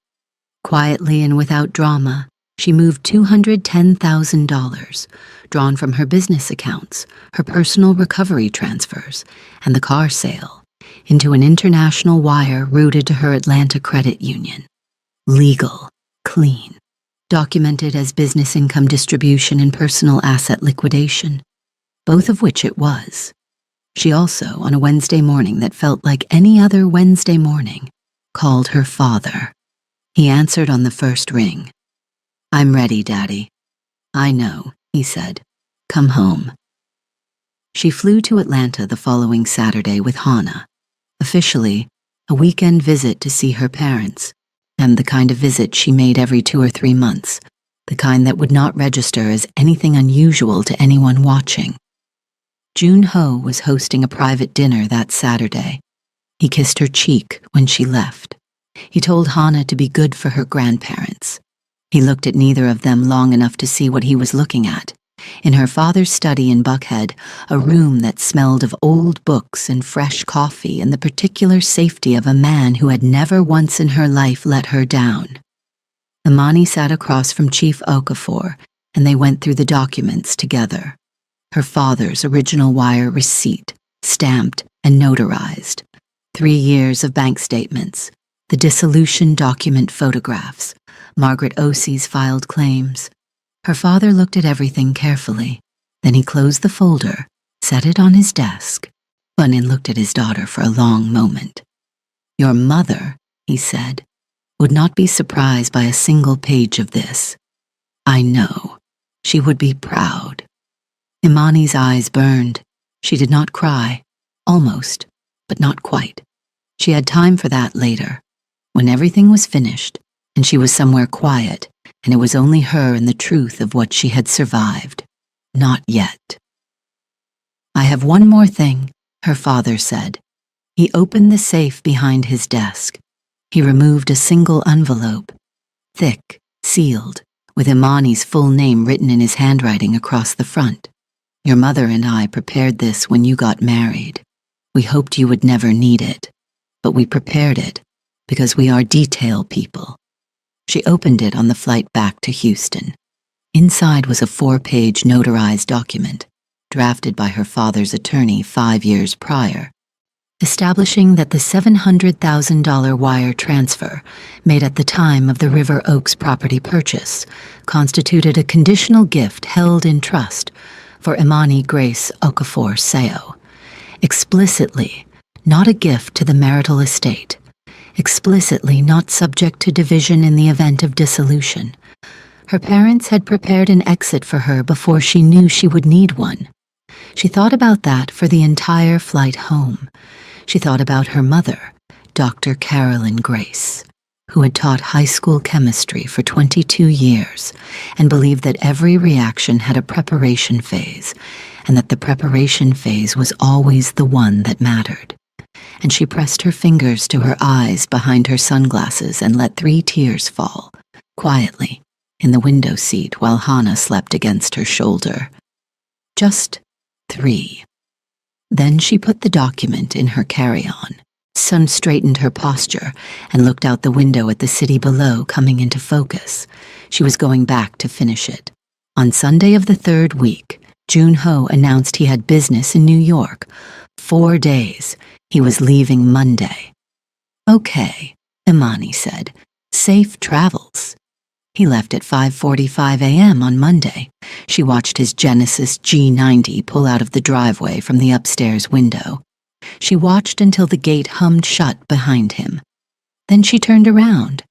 Quietly and without drama, she moved $210,000, drawn from her business accounts, her personal recovery transfers, and the car sale, into an international wire routed to her Atlanta credit union. Legal, clean, documented as business income distribution and personal asset liquidation, both of which it was. She also, on a Wednesday morning that felt like any other Wednesday morning, called her father. He answered on the first ring. "I'm ready, Daddy." "I know," he said. "Come home." She flew to Atlanta the following Saturday with Hana. Officially, a weekend visit to see her parents, and the kind of visit she made every 2 or 3 months, the kind that would not register as anything unusual to anyone watching. Junho was hosting a private dinner that Saturday. He kissed her cheek when she left. He told Hana to be good for her grandparents. He looked at neither of them long enough to see what he was looking at. In her father's study in Buckhead, a room that smelled of old books and fresh coffee and the particular safety of a man who had never once in her life let her down. Imani sat across from Chief Okafor, and they went through the documents together. Her father's original wire receipt, stamped and notarized. 3 years of bank statements, the dissolution document photographs, Margaret Osie's filed claims. Her father looked at everything carefully. Then he closed the folder, set it on his desk. Bunin looked at his daughter for a long moment. "Your mother," he said, "would not be surprised by a single page of this. I know. She would be proud." Imani's eyes burned. She did not cry. Almost, but not quite. She had time for that later, when everything was finished, and she was somewhere quiet, and it was only her and the truth of what she had survived. Not yet. "I have one more thing," her father said. He opened the safe behind his desk. He removed a single envelope, thick, sealed, with Imani's full name written in his handwriting across the front. Your mother and I prepared this when you got married. We hoped you would never need it, but we prepared it because we are detail people. She opened it on the flight back to Houston. Inside was a 4-page notarized document, drafted by her father's attorney 5 years prior, establishing that the $700,000 wire transfer made at the time of the River Oaks property purchase constituted a conditional gift held in trust for Imani Grace Okafor Seo. Explicitly, not a gift to the marital estate. Explicitly not subject to division in the event of dissolution. Her parents had prepared an exit for her before she knew she would need one. She thought about that for the entire flight home. She thought about her mother, Dr. Carolyn Grace, who had taught high school chemistry for 22 years and believed that every reaction had a preparation phase, and that the preparation phase was always the one that mattered. And she pressed her fingers to her eyes behind her sunglasses and let 3 tears fall, quietly, in the window seat while Hannah slept against her shoulder. Just 3. Then she put the document in her carry-on. Sun straightened her posture and looked out the window at the city below coming into focus. She was going back to finish it. On Sunday of the 3rd week, Jun-ho announced he had business in New York. 4 days. He was leaving Monday. Okay, Imani said. Safe travels. He left at 5:45 a.m. on Monday. She watched his Genesis G90 pull out of the driveway from the upstairs window. She watched until the gate hummed shut behind him. Then she turned around.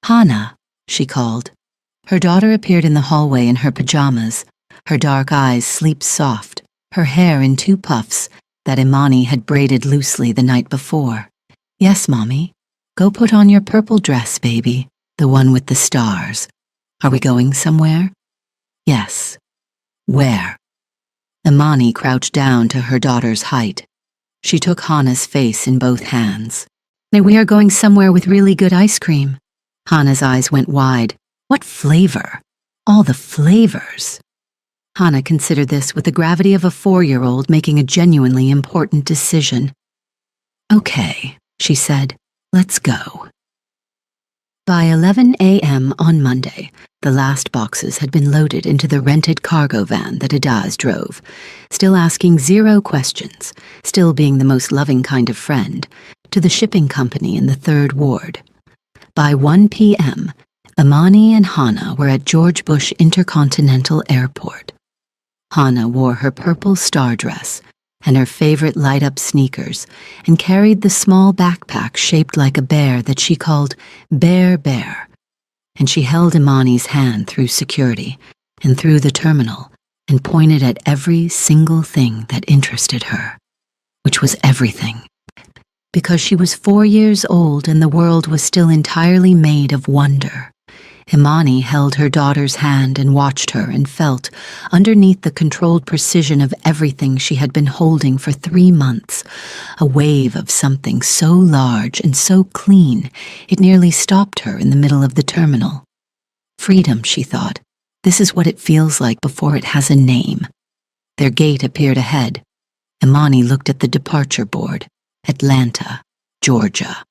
Hannah, she called. Her daughter appeared in the hallway in her pajamas, her dark eyes sleep-soft, her hair in 2 puffs that Imani had braided loosely the night before. Yes, Mommy. Go put on your purple dress, baby, the one with the stars. Are we going somewhere? Yes. Where? Imani crouched down to her daughter's height. She took Hannah's face in both hands. We are going somewhere with really good ice cream. Hannah's eyes went wide. What flavor? All the flavors. Hannah considered this with the gravity of a 4-year-old making a genuinely important decision. Okay, she said, let's go. By 11 a.m. on Monday, the last boxes had been loaded into the rented cargo van that Adaz drove, still asking 0 questions, still being the most loving kind of friend, to the shipping company in the 3rd Ward. By 1 p.m., Imani and Hannah were at George Bush Intercontinental Airport. Hannah wore her purple star dress and her favorite light-up sneakers and carried the small backpack shaped like a bear that she called Bear Bear. And she held Imani's hand through security and through the terminal and pointed at every single thing that interested her, which was everything. Because she was 4 years old and the world was still entirely made of wonder. Imani held her daughter's hand and watched her and felt, underneath the controlled precision of everything she had been holding for 3 months, a wave of something so large and so clean it nearly stopped her in the middle of the terminal. Freedom, she thought. This is what it feels like before it has a name. Their gate appeared ahead. Imani looked at the departure board. Atlanta, Georgia.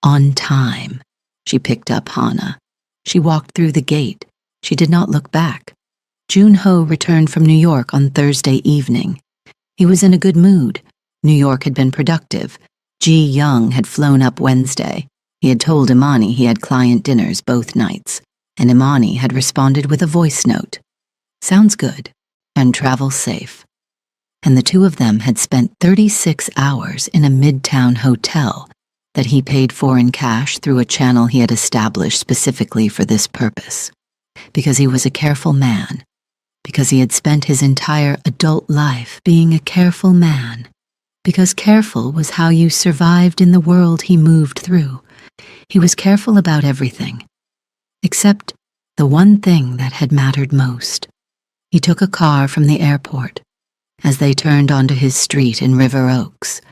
On time. She picked up Hannah. She walked through the gate. She did not look back. Jun-ho returned from New York on Thursday evening. He was in a good mood. New York had been productive. Ji Young had flown up Wednesday. He had told Imani he had client dinners both nights, and Imani had responded with a voice note. Sounds good, and travel safe. And the 2 of them had spent 36 hours in a midtown hotel that he paid for in cash through a channel he had established specifically for this purpose. Because he was a careful man. Because he had spent his entire adult life being a careful man. Because careful was how you survived in the world he moved through. He was careful about everything. Except the one thing that had mattered most. He took a car from the airport. As they turned onto his street in River Oaks,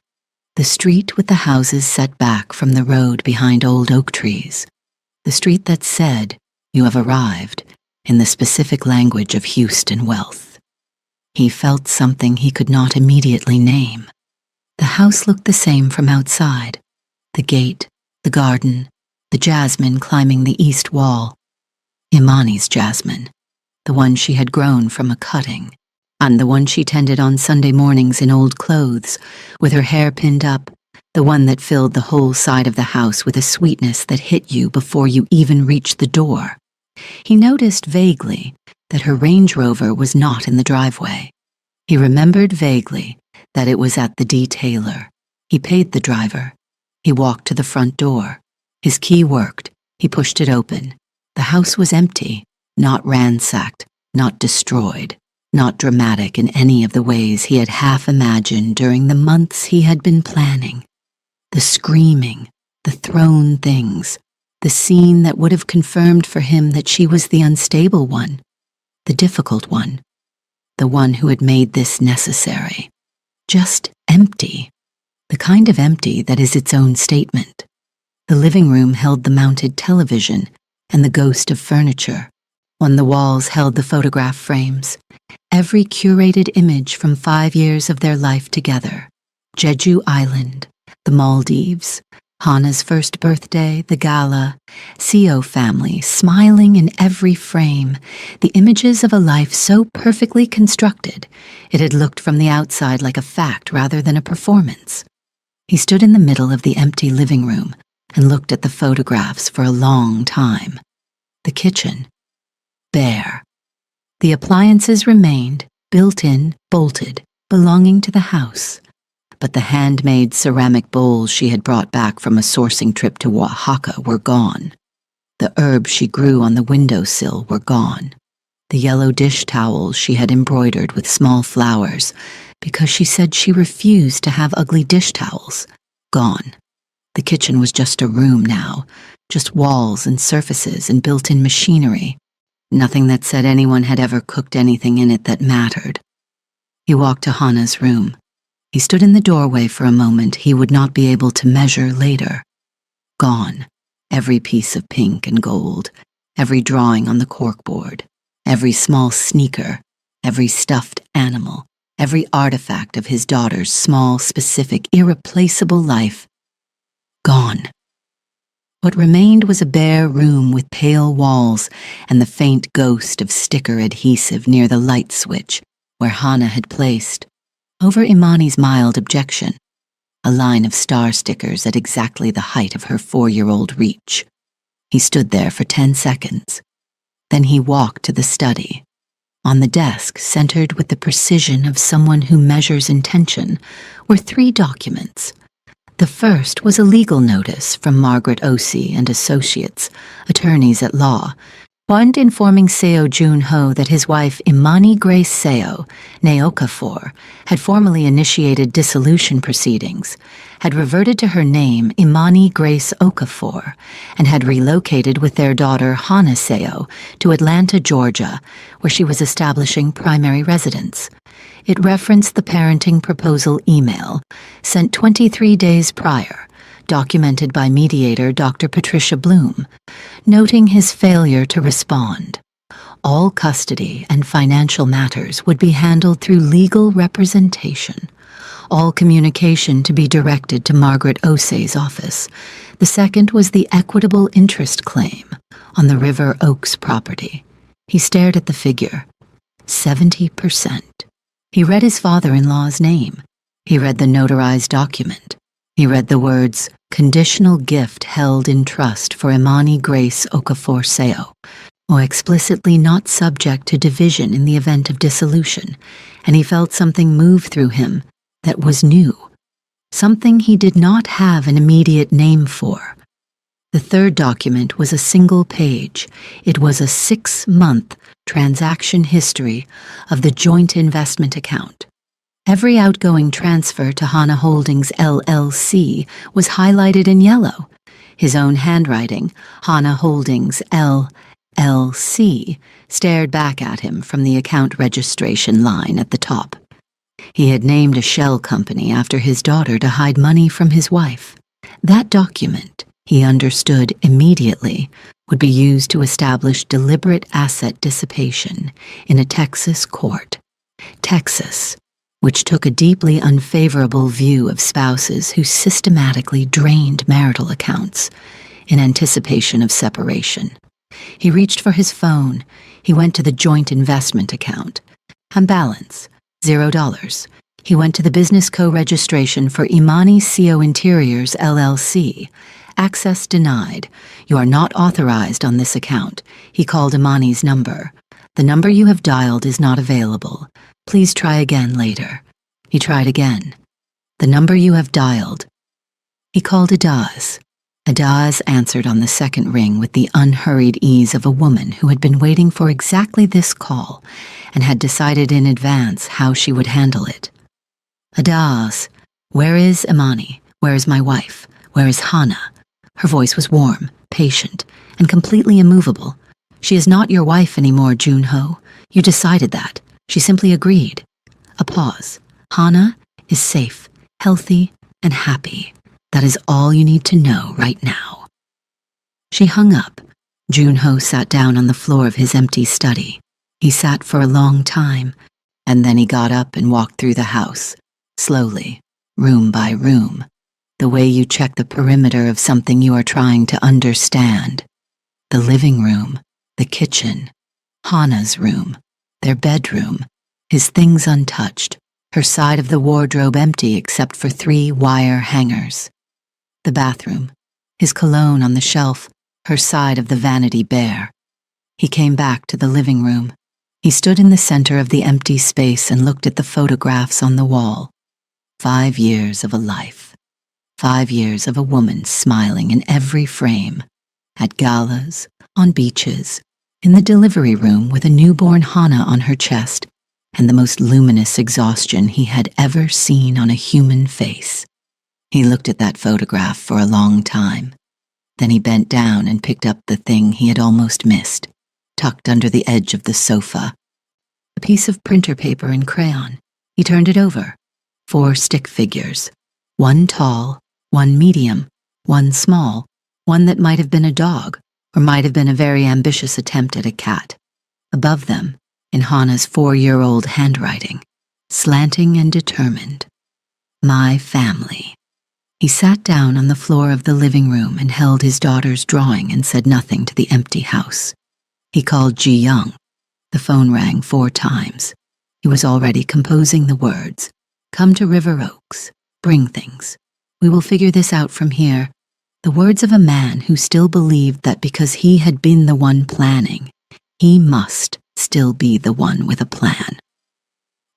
the street with the houses set back from the road behind old oak trees, the street that said, "You have arrived," in the specific language of Houston wealth. He felt something he could not immediately name. The house looked the same from outside. The gate, the garden, the jasmine climbing the east wall. Imani's jasmine, the one she had grown from a cutting, and the one she tended on Sunday mornings in old clothes, with her hair pinned up, the one that filled the whole side of the house with a sweetness that hit you before you even reached the door. He noticed vaguely that her Range Rover was not in the driveway. He remembered vaguely that it was at the detailer. He paid the driver. He walked to the front door. His key worked. He pushed it open. The house was empty, not ransacked, not destroyed, not dramatic in any of the ways he had half imagined during the months he had been planning. The screaming, the thrown things, the scene that would have confirmed for him that she was the unstable one, the difficult one, the one who had made this necessary. Just empty, the kind of empty that is its own statement. The living room held the mounted television and the ghost of furniture. On the walls held the photograph frames, every curated image from 5 years of their life together. Jeju Island, the Maldives, Hannah's first birthday, the gala, Seo family smiling in every frame, the images of a life so perfectly constructed, it had looked from the outside like a fact rather than a performance. He stood in the middle of the empty living room and looked at the photographs for a long time. The kitchen, bare. The appliances remained, built-in, bolted, belonging to the house. But the handmade ceramic bowls she had brought back from a sourcing trip to Oaxaca were gone. The herbs she grew on the windowsill were gone. The yellow dish towels she had embroidered with small flowers, because she said she refused to have ugly dish towels, gone. The kitchen was just a room now, just walls and surfaces and built-in machinery. Nothing that said anyone had ever cooked anything in it that mattered. He walked to Hannah's room. He stood in the doorway for a moment he would not be able to measure later. Gone, every piece of pink and gold, every drawing on the corkboard, every small sneaker, every stuffed animal, every artifact of his daughter's small, specific, irreplaceable life. Gone. What remained was a bare room with pale walls and the faint ghost of sticker adhesive near the light switch where Hannah had placed, over Imani's mild objection, a line of star stickers at exactly the height of her 4-year-old reach. He stood there for 10 seconds. Then he walked to the study. On the desk, centered with the precision of someone who measures intention, were 3 documents. The first was a legal notice from Margaret Osei and Associates, attorneys at law, one informing Seo Jun-ho that his wife Imani Grace Seo, née Okafor, had formally initiated dissolution proceedings, had reverted to her name Imani Grace Okafor, and had relocated with their daughter Hannah Seo to Atlanta, Georgia, where she was establishing primary residence. It referenced the parenting proposal email sent 23 days prior, documented by mediator Dr. Patricia Bloom, noting his failure to respond. All custody and financial matters would be handled through legal representation. All communication to be directed to Margaret Osei's office. The second was the equitable interest claim on the River Oaks property. He stared at the figure. 70%. He read his father-in-law's name. He read the notarized document. He read the words, "Conditional gift held in trust for Imani Grace Okafor Seo," or explicitly not subject to division in the event of dissolution, and he felt something move through him that was new, something he did not have an immediate name for. The third document was a single page. It was a 6-month transaction history of the joint investment account. Every outgoing transfer to Hannah Holdings LLC was highlighted in yellow. His own handwriting, Hannah Holdings LLC, stared back at him from the account registration line at the top. He had named a shell company after his daughter to hide money from his wife. That document, he understood immediately, would be used to establish deliberate asset dissipation in a Texas court. Texas, which took a deeply unfavorable view of spouses who systematically drained marital accounts in anticipation of separation. He reached for his phone. He went to the joint investment account. On balance, $0. He went to the business co-registration for Imani CO Interiors LLC. Access denied. You are not authorized on this account. He called Imani's number. The number you have dialed is not available. Please try again later. He tried again. The number you have dialed. He called Adaz. Adaz answered on the second ring with the unhurried ease of a woman who had been waiting for exactly this call and had decided in advance how she would handle it. Adaz, where is Imani? Where is my wife? Where is Hana? Her voice was warm, patient, and completely immovable. She is not your wife anymore, Junho. You decided that. She simply agreed. A pause. Hana is safe, healthy, and happy. That is all you need to know right now. She hung up. Junho sat down on the floor of his empty study. He sat for a long time, and then he got up and walked through the house, slowly, room by room, the way you check the perimeter of something you are trying to understand. The living room, the kitchen, Hana's room, their bedroom, his things untouched, her side of the wardrobe empty except for 3 wire hangers. The bathroom, his cologne on the shelf, her side of the vanity bare. He came back to the living room. He stood in the center of the empty space and looked at the photographs on the wall. 5 years of a life. 5 years of a woman smiling in every frame. At galas, on beaches, in the delivery room with a newborn Hana on her chest, and the most luminous exhaustion he had ever seen on a human face. He looked at that photograph for a long time. Then he bent down and picked up the thing he had almost missed, tucked under the edge of the sofa. A piece of printer paper and crayon. He turned it over. 4 stick figures. 1 tall, 1 medium, 1 small, one that might have been a dog, or might have been a very ambitious attempt at a cat. Above them, in Hana's 4-year-old handwriting, slanting and determined, my family. He sat down on the floor of the living room and held his daughter's drawing and said nothing to the empty house. He called Ji Young. The phone rang 4 times. He was already composing the words, come to River Oaks, bring things. We will figure this out from here. The words of a man who still believed that because he had been the one planning, he must still be the one with a plan.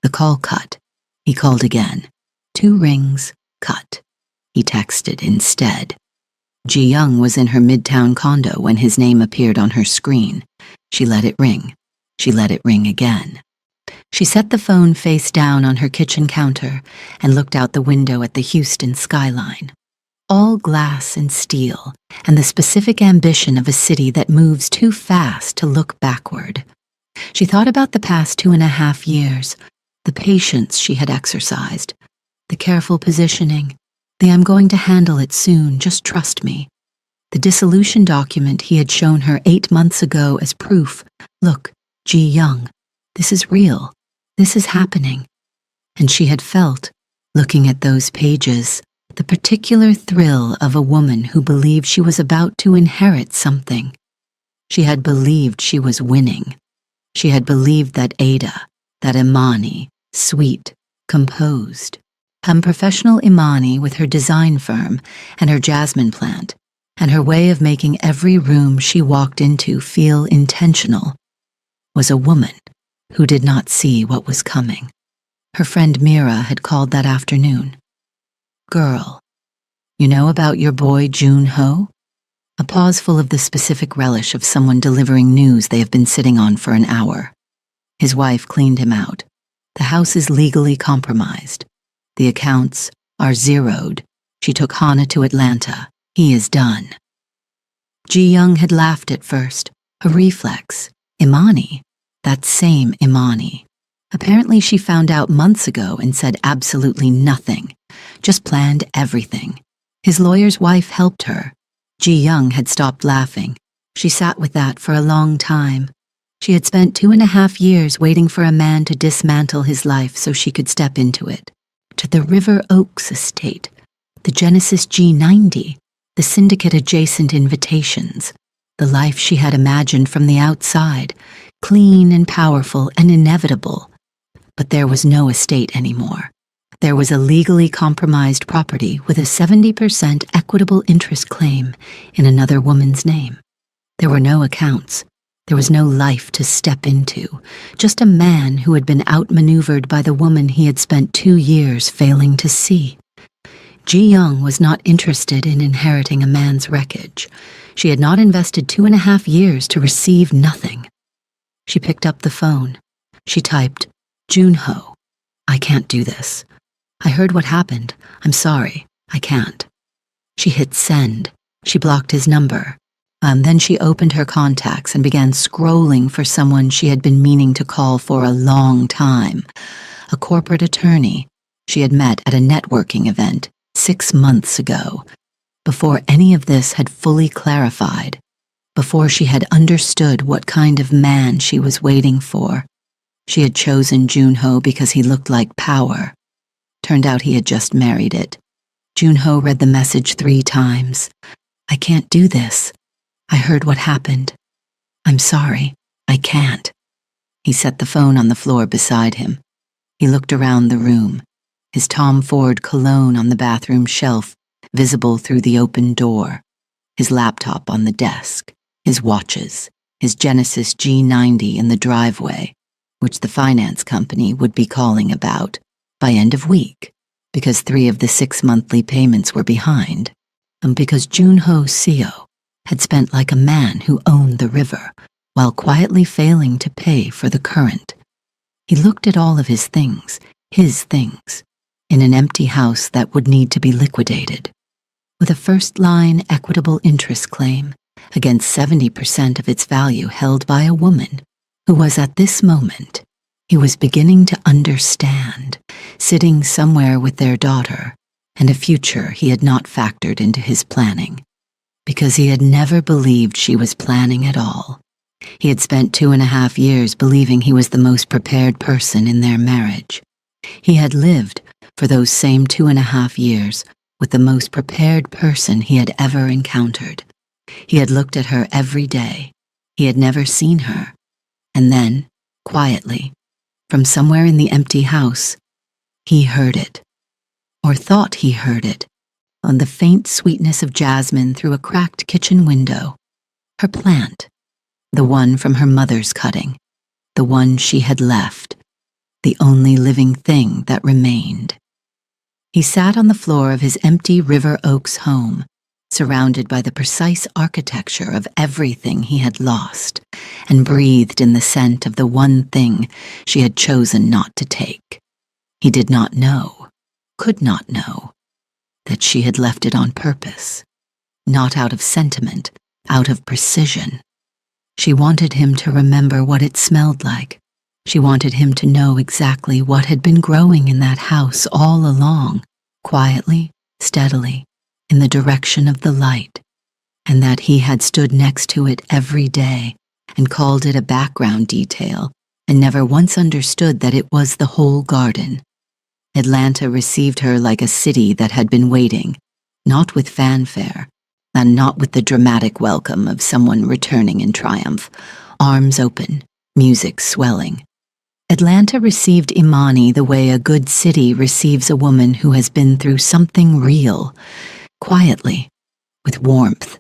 The call cut. He called again. 2 rings, cut. He texted instead. Ji Young was in her midtown condo when his name appeared on her screen. She let it ring. She let it ring again. She set the phone face down on her kitchen counter and looked out the window at the Houston skyline. All glass and steel, and the specific ambition of a city that moves too fast to look backward. She thought about the past 2.5 years, the patience she had exercised, the careful positioning, the I'm going to handle it soon, just trust me. The dissolution document he had shown her 8 months ago as proof. Look, Ji Young, this is real. This is happening. And she had felt, looking at those pages, the particular thrill of a woman who believed she was about to inherit something. She had believed she was winning. She had believed that Ada, that Imani, sweet, composed, professional Imani with her design firm and her jasmine plant, and her way of making every room she walked into feel intentional, was a woman who did not see what was coming. Her friend Mira had called that afternoon. Girl, you know about your boy Junho? A pause full of the specific relish of someone delivering news they have been sitting on for an hour. His wife cleaned him out. The house is legally compromised. The accounts are zeroed. She took Hana to Atlanta. He is done. Ji Young had laughed at first, a reflex. Imani, that same Imani. Apparently she found out months ago and said absolutely nothing, just planned everything. His lawyer's wife helped her. Ji Young had stopped laughing. She sat with that for a long time. She had spent 2.5 years waiting for a man to dismantle his life so she could step into it. To the River Oaks estate, the Genesis G90, the syndicate-adjacent invitations, the life she had imagined from the outside, clean and powerful and inevitable. But there was no estate anymore. There was a legally compromised property with a 70% equitable interest claim in another woman's name. There were no accounts. There was no life to step into, just a man who had been outmaneuvered by the woman he had spent 2 years failing to see. Ji Young was not interested in inheriting a man's wreckage. She had not invested 2.5 years to receive nothing. She picked up the phone. She typed, "Junho, I can't do this. I heard what happened. I'm sorry. I can't." She hit send. She blocked his number. Then she opened her contacts and began scrolling for someone she had been meaning to call for a long time. A corporate attorney she had met at a networking event 6 months ago, before any of this had fully clarified, before she had understood what kind of man she was waiting for. She had chosen Junho because he looked like power. Turned out he had just married it. Junho read the message 3 times. "I can't do this. I heard what happened. I'm sorry. I can't." He set the phone on the floor beside him. He looked around the room, his Tom Ford cologne on the bathroom shelf, visible through the open door, his laptop on the desk, his watches, his Genesis G90 in the driveway, which the finance company would be calling about by end of week, because 3 of the 6 monthly payments were behind, and because Junho Seo had spent like a man who owned the river, while quietly failing to pay for the current. He looked at all of his things, in an empty house that would need to be liquidated, with a first-line equitable interest claim against 70% of its value held by a woman who was at this moment, he was beginning to understand, sitting somewhere with their daughter, and a future he had not factored into his planning, because he had never believed she was planning at all. He had spent 2.5 years believing he was the most prepared person in their marriage. He had lived, for those same 2.5 years, with the most prepared person he had ever encountered. He had looked at her every day. He had never seen her. And then, quietly, from somewhere in the empty house, he heard it, or thought he heard it, on the faint sweetness of jasmine through a cracked kitchen window. Her plant, the one from her mother's cutting, the one she had left, the only living thing that remained. He sat on the floor of his empty River Oaks home, surrounded by the precise architecture of everything he had lost, and breathed in the scent of the one thing she had chosen not to take. He did not know, could not know, that she had left it on purpose, not out of sentiment, out of precision. She wanted him to remember what it smelled like. She wanted him to know exactly what had been growing in that house all along, quietly, steadily, in the direction of the light, and that he had stood next to it every day and called it a background detail and never once understood that it was the whole garden. Atlanta received her like a city that had been waiting, not with fanfare, and not with the dramatic welcome of someone returning in triumph, arms open, music swelling. Atlanta received Imani the way a good city receives a woman who has been through something real, quietly, with warmth,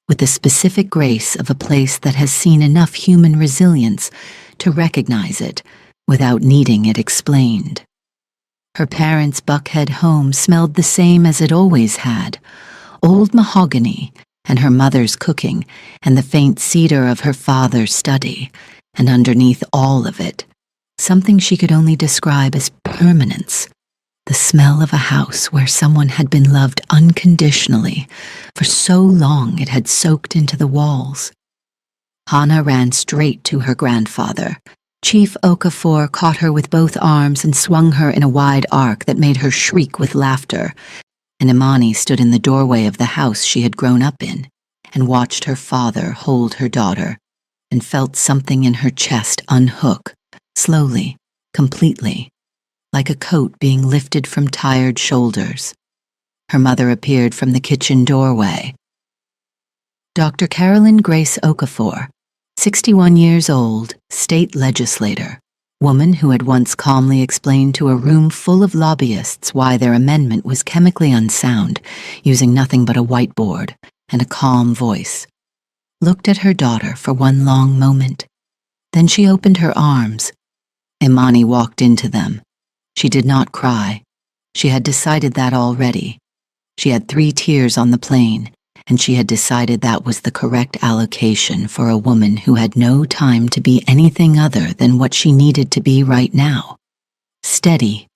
with the specific grace of a place that has seen enough human resilience to recognize it without needing it explained. Her parents' Buckhead home smelled the same as it always had, old mahogany and her mother's cooking and the faint cedar of her father's study, and underneath all of it, something she could only describe as permanence, the smell of a house where someone had been loved unconditionally for so long it had soaked into the walls. Hannah ran straight to her grandfather. Chief Okafor caught her with both arms and swung her in a wide arc that made her shriek with laughter, and Imani stood in the doorway of the house she had grown up in, and watched her father hold her daughter, and felt something in her chest unhook, slowly, completely, like a coat being lifted from tired shoulders. Her mother appeared from the kitchen doorway. Dr. Carolyn Grace Okafor, 61 years old, state legislator, woman who had once calmly explained to a room full of lobbyists why their amendment was chemically unsound, using nothing but a whiteboard and a calm voice, looked at her daughter for one long moment. Then she opened her arms. Imani walked into them. She did not cry. She had decided that already. She had 3 tears on the plane, and she had decided that was the correct allocation for a woman who had no time to be anything other than what she needed to be right now. Steady,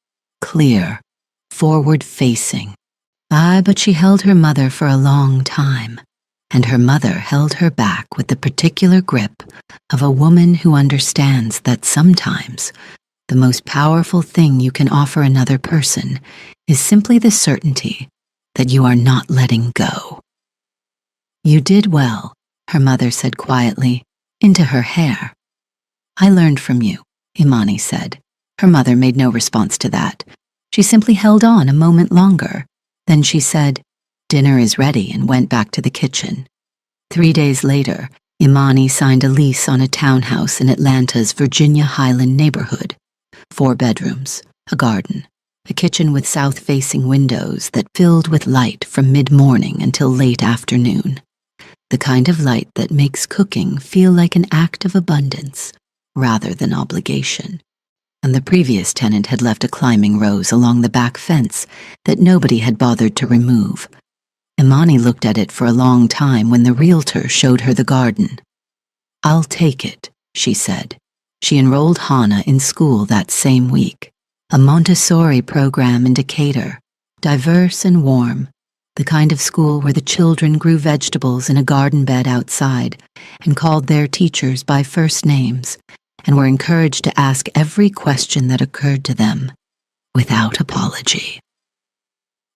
clear, forward-facing. But she held her mother for a long time, and her mother held her back with the particular grip of a woman who understands that sometimes the most powerful thing you can offer another person is simply the certainty that you are not letting go. "You did well," her mother said quietly, into her hair. "I learned from you," Imani said. Her mother made no response to that. She simply held on a moment longer. Then she said, "Dinner is ready," and went back to the kitchen. 3 days later, Imani signed a lease on a townhouse in Atlanta's Virginia Highland neighborhood. 4 bedrooms, a garden, a kitchen with south-facing windows that filled with light from mid-morning until late afternoon. The kind of light that makes cooking feel like an act of abundance rather than obligation. And the previous tenant had left a climbing rose along the back fence that nobody had bothered to remove. Imani looked at it for a long time when the realtor showed her the garden. "I'll take it," she said. She enrolled Hannah in school that same week, a Montessori program in Decatur, diverse and warm, the kind of school where the children grew vegetables in a garden bed outside and called their teachers by first names and were encouraged to ask every question that occurred to them, without apology.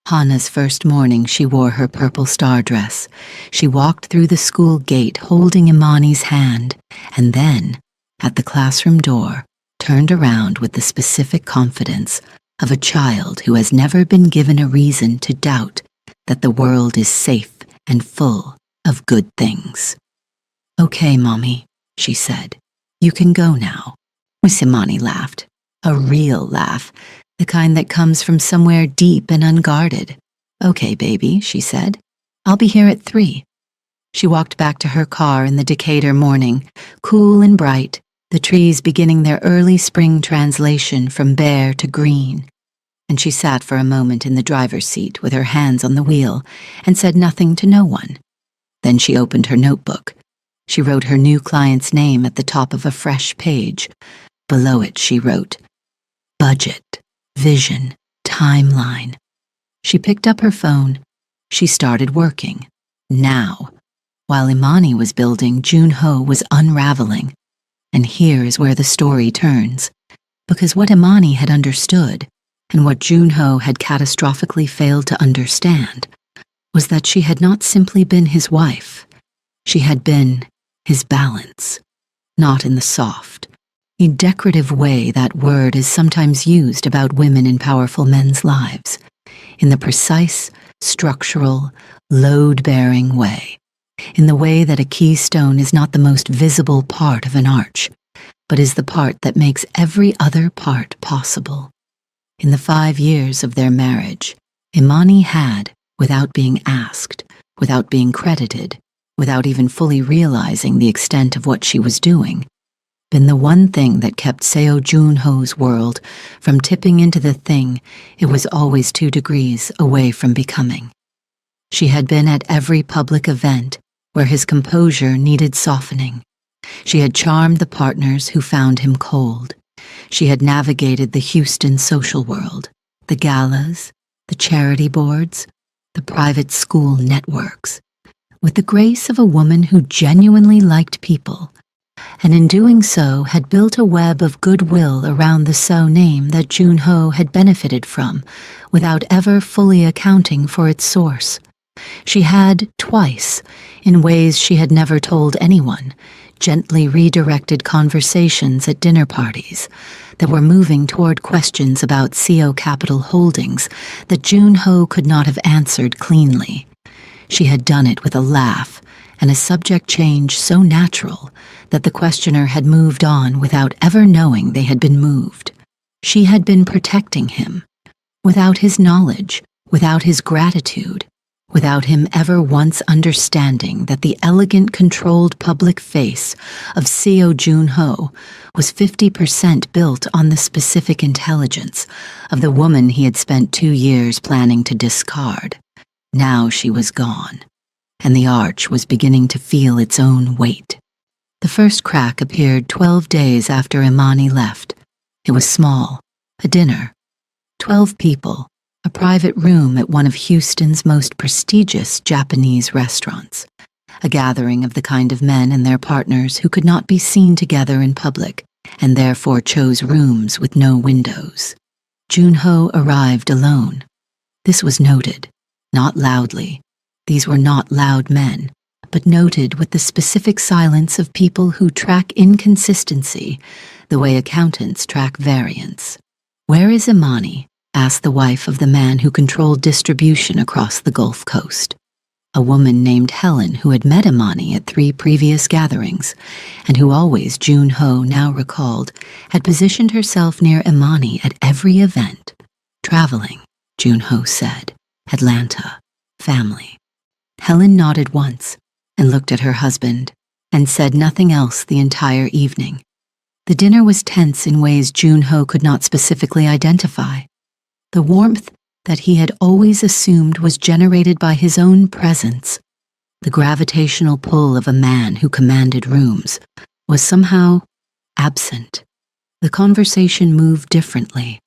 Hannah's first morning, she wore her purple star dress. She walked through the school gate holding Imani's hand, and then, at the classroom door, turned around with the specific confidence of a child who has never been given a reason to doubt that the world is safe and full of good things. "Okay, Mommy," she said. "You can go now." Miss Imani laughed, a real laugh, the kind that comes from somewhere deep and unguarded. "Okay, baby," she said. "I'll be here at 3. She walked back to her car in the Decatur morning, cool and bright, the trees beginning their early spring translation from bare to green. And she sat for a moment in the driver's seat with her hands on the wheel and said nothing to no one. Then she opened her notebook. She wrote her new client's name at the top of a fresh page. Below it she wrote, "Budget, vision, timeline." She picked up her phone. She started working. Now. While Imani was building, Junho was unraveling. And here is where the story turns. Because what Imani had understood, and what Junho had catastrophically failed to understand, was that she had not simply been his wife. She had been his balance, not in the soft, decorative way that word is sometimes used about women in powerful men's lives, in the precise, structural, load-bearing way, in the way that a keystone is not the most visible part of an arch, but is the part that makes every other part possible. In the 5 years of their marriage, Imani had, without being asked, without being credited, without even fully realizing the extent of what she was doing, been the one thing that kept Seo Junho's world from tipping into the thing it was always 2 degrees away from becoming. She had been at every public event where his composure needed softening. She had charmed the partners who found him cold. She had navigated the Houston social world, the galas, the charity boards, the private school networks, with the grace of a woman who genuinely liked people, and in doing so had built a web of goodwill around the Seo name that Junho had benefited from, without ever fully accounting for its source. She had, twice, in ways she had never told anyone, gently redirected conversations at dinner parties that were moving toward questions about CO Capital Holdings that Jun-ho could not have answered cleanly. She had done it with a laugh and a subject change so natural that the questioner had moved on without ever knowing they had been moved. She had been protecting him, without his knowledge, without his gratitude, without him ever once understanding that the elegant, controlled public face of Seo Jun-ho was 50% built on the specific intelligence of the woman he had spent 2 years planning to discard. Now she was gone, and the arch was beginning to feel its own weight. The first crack appeared 12 days after Imani left. It was small, a dinner. 12 people, a private room at one of Houston's most prestigious Japanese restaurants, a gathering of the kind of men and their partners who could not be seen together in public and therefore chose rooms with no windows. Jun-ho arrived alone. This was noted, not loudly. These were not loud men, but noted with the specific silence of people who track inconsistency the way accountants track variance. "Where is Imani?" asked the wife of the man who controlled distribution across the Gulf Coast. A woman named Helen who had met Imani at 3 previous gatherings, and who always, Jun-ho now recalled, had positioned herself near Imani at every event. "Traveling," Jun-ho said. "Atlanta. Family." Helen nodded once and looked at her husband and said nothing else the entire evening. The dinner was tense in ways Jun-ho could not specifically identify. The warmth that he had always assumed was generated by his own presence, the gravitational pull of a man who commanded rooms, was somehow absent. The conversation moved differently.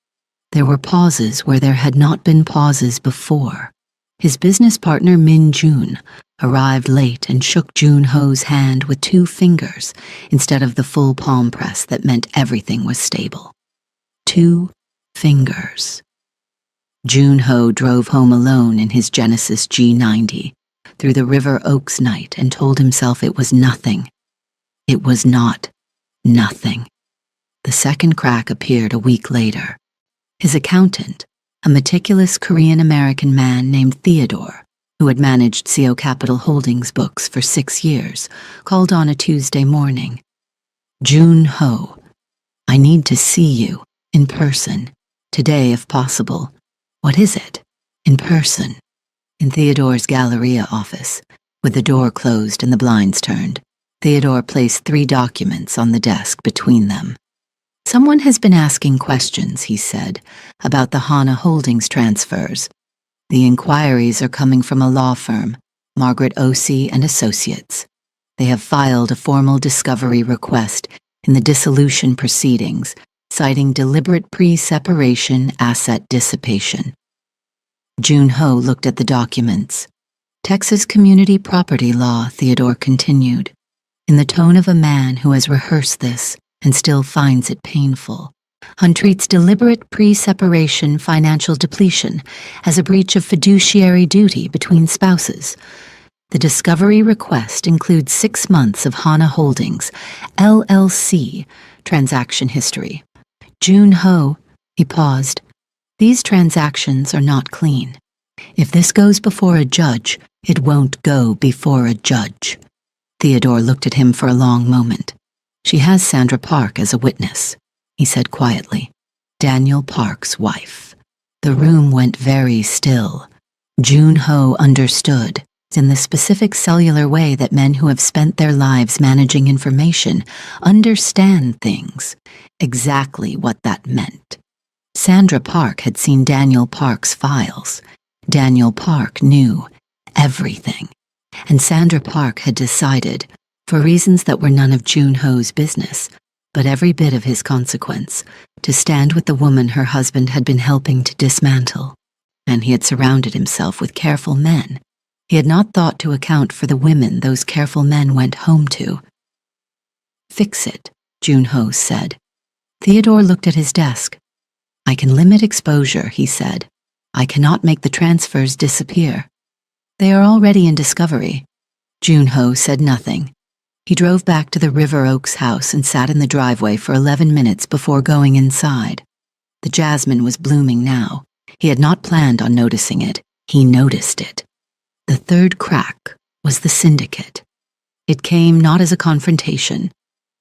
There were pauses where there had not been pauses before. His business partner Min Jun arrived late and shook Jun-ho's hand with 2 fingers instead of the full palm press that meant everything was stable. 2 fingers. Jun-ho drove home alone in his Genesis G90 through the River Oaks night and told himself it was nothing. It was not nothing. The second crack appeared a week later. His accountant, a meticulous Korean-American man named Theodore, who had managed CO Capital Holdings books for 6 years, called on a Tuesday morning. "Jun-ho, I need to see you, in person, today if possible." "What is it?" "In person." In Theodore's Galleria office, with the door closed and the blinds turned, Theodore placed 3 documents on the desk between them. "Someone has been asking questions," he said, "about the Hana Holdings transfers. The inquiries are coming from a law firm, Margaret Osey and Associates. They have filed a formal discovery request in the dissolution proceedings, citing deliberate pre-separation asset dissipation." Jun-ho looked at the documents. "Texas community property law," Theodore continued, in the tone of a man who has rehearsed this and still finds it painful. "Hun treats deliberate pre-separation financial depletion as a breach of fiduciary duty between spouses. The discovery request includes 6 months of Hana Holdings, LLC, transaction history." "Jun-ho," he paused, "these transactions are not clean. If this goes before a judge, it won't go before a judge." Theodore looked at him for a long moment. "She has Sandra Park as a witness," he said quietly. "Daniel Park's wife." The room went very still. Jun-ho understood, in the specific cellular way that men who have spent their lives managing information understand things, exactly what that meant. Sandra Park had seen Daniel Park's files. Daniel Park knew everything. And Sandra Park had decided, for reasons that were none of Jun-ho's business, but every bit of his consequence, to stand with the woman her husband had been helping to dismantle. And he had surrounded himself with careful men. He had not thought to account for the women those careful men went home to. "Fix it," Jun-ho said. Theodore looked at his desk. "I can limit exposure," he said. "I cannot make the transfers disappear." They are already in Discovery. Junho said nothing. He drove back to the River Oaks house and sat in the driveway for 11 minutes before going inside. The jasmine was blooming now. He had not planned on noticing it. He noticed it. The third crack was the syndicate. It came not as a confrontation.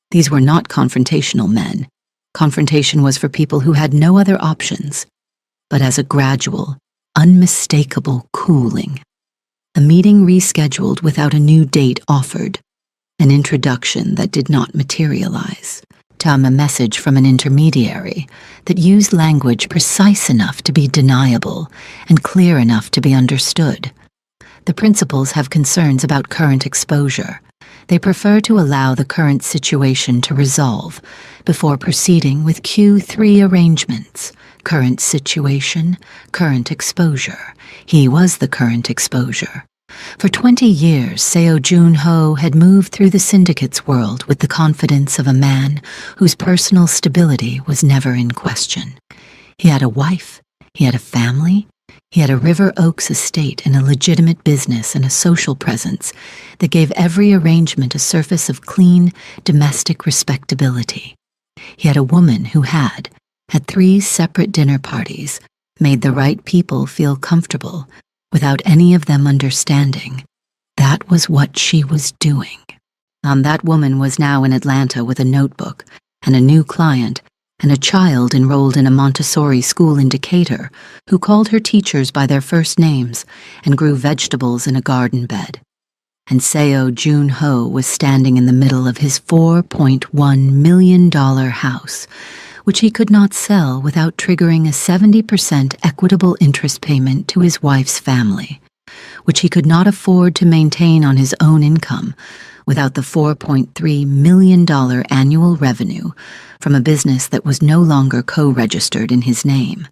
These were not confrontational men. Confrontation was for people who had no other options, but as a gradual, unmistakable cooling. A meeting rescheduled without a new date offered. An introduction that did not materialize. A message from an intermediary that used language precise enough to be deniable and clear enough to be understood. The principals have concerns about current exposure. They prefer to allow the current situation to resolve before proceeding with Q3 arrangements. Current situation, current exposure. He was the current exposure. For 20 years, Seo Junho had moved through the syndicate's world with the confidence of a man whose personal stability was never in question. He had a wife, he had a family, he had a River Oaks estate and a legitimate business and a social presence that gave every arrangement a surface of clean, domestic respectability. He had a woman who had, at 3 separate dinner parties, made the right people feel comfortable without any of them understanding. That was what she was doing. That woman was now in Atlanta with a notebook and a new client and a child enrolled in a Montessori school in Decatur who called her teachers by their first names and grew vegetables in a garden bed. And Seo Junho was standing in the middle of his $4.1 million house, which he could not sell without triggering a 70% equitable interest payment to his wife's family, which he could not afford to maintain on his own income without the $4.3 million annual revenue from a business that was no longer co-registered in his name,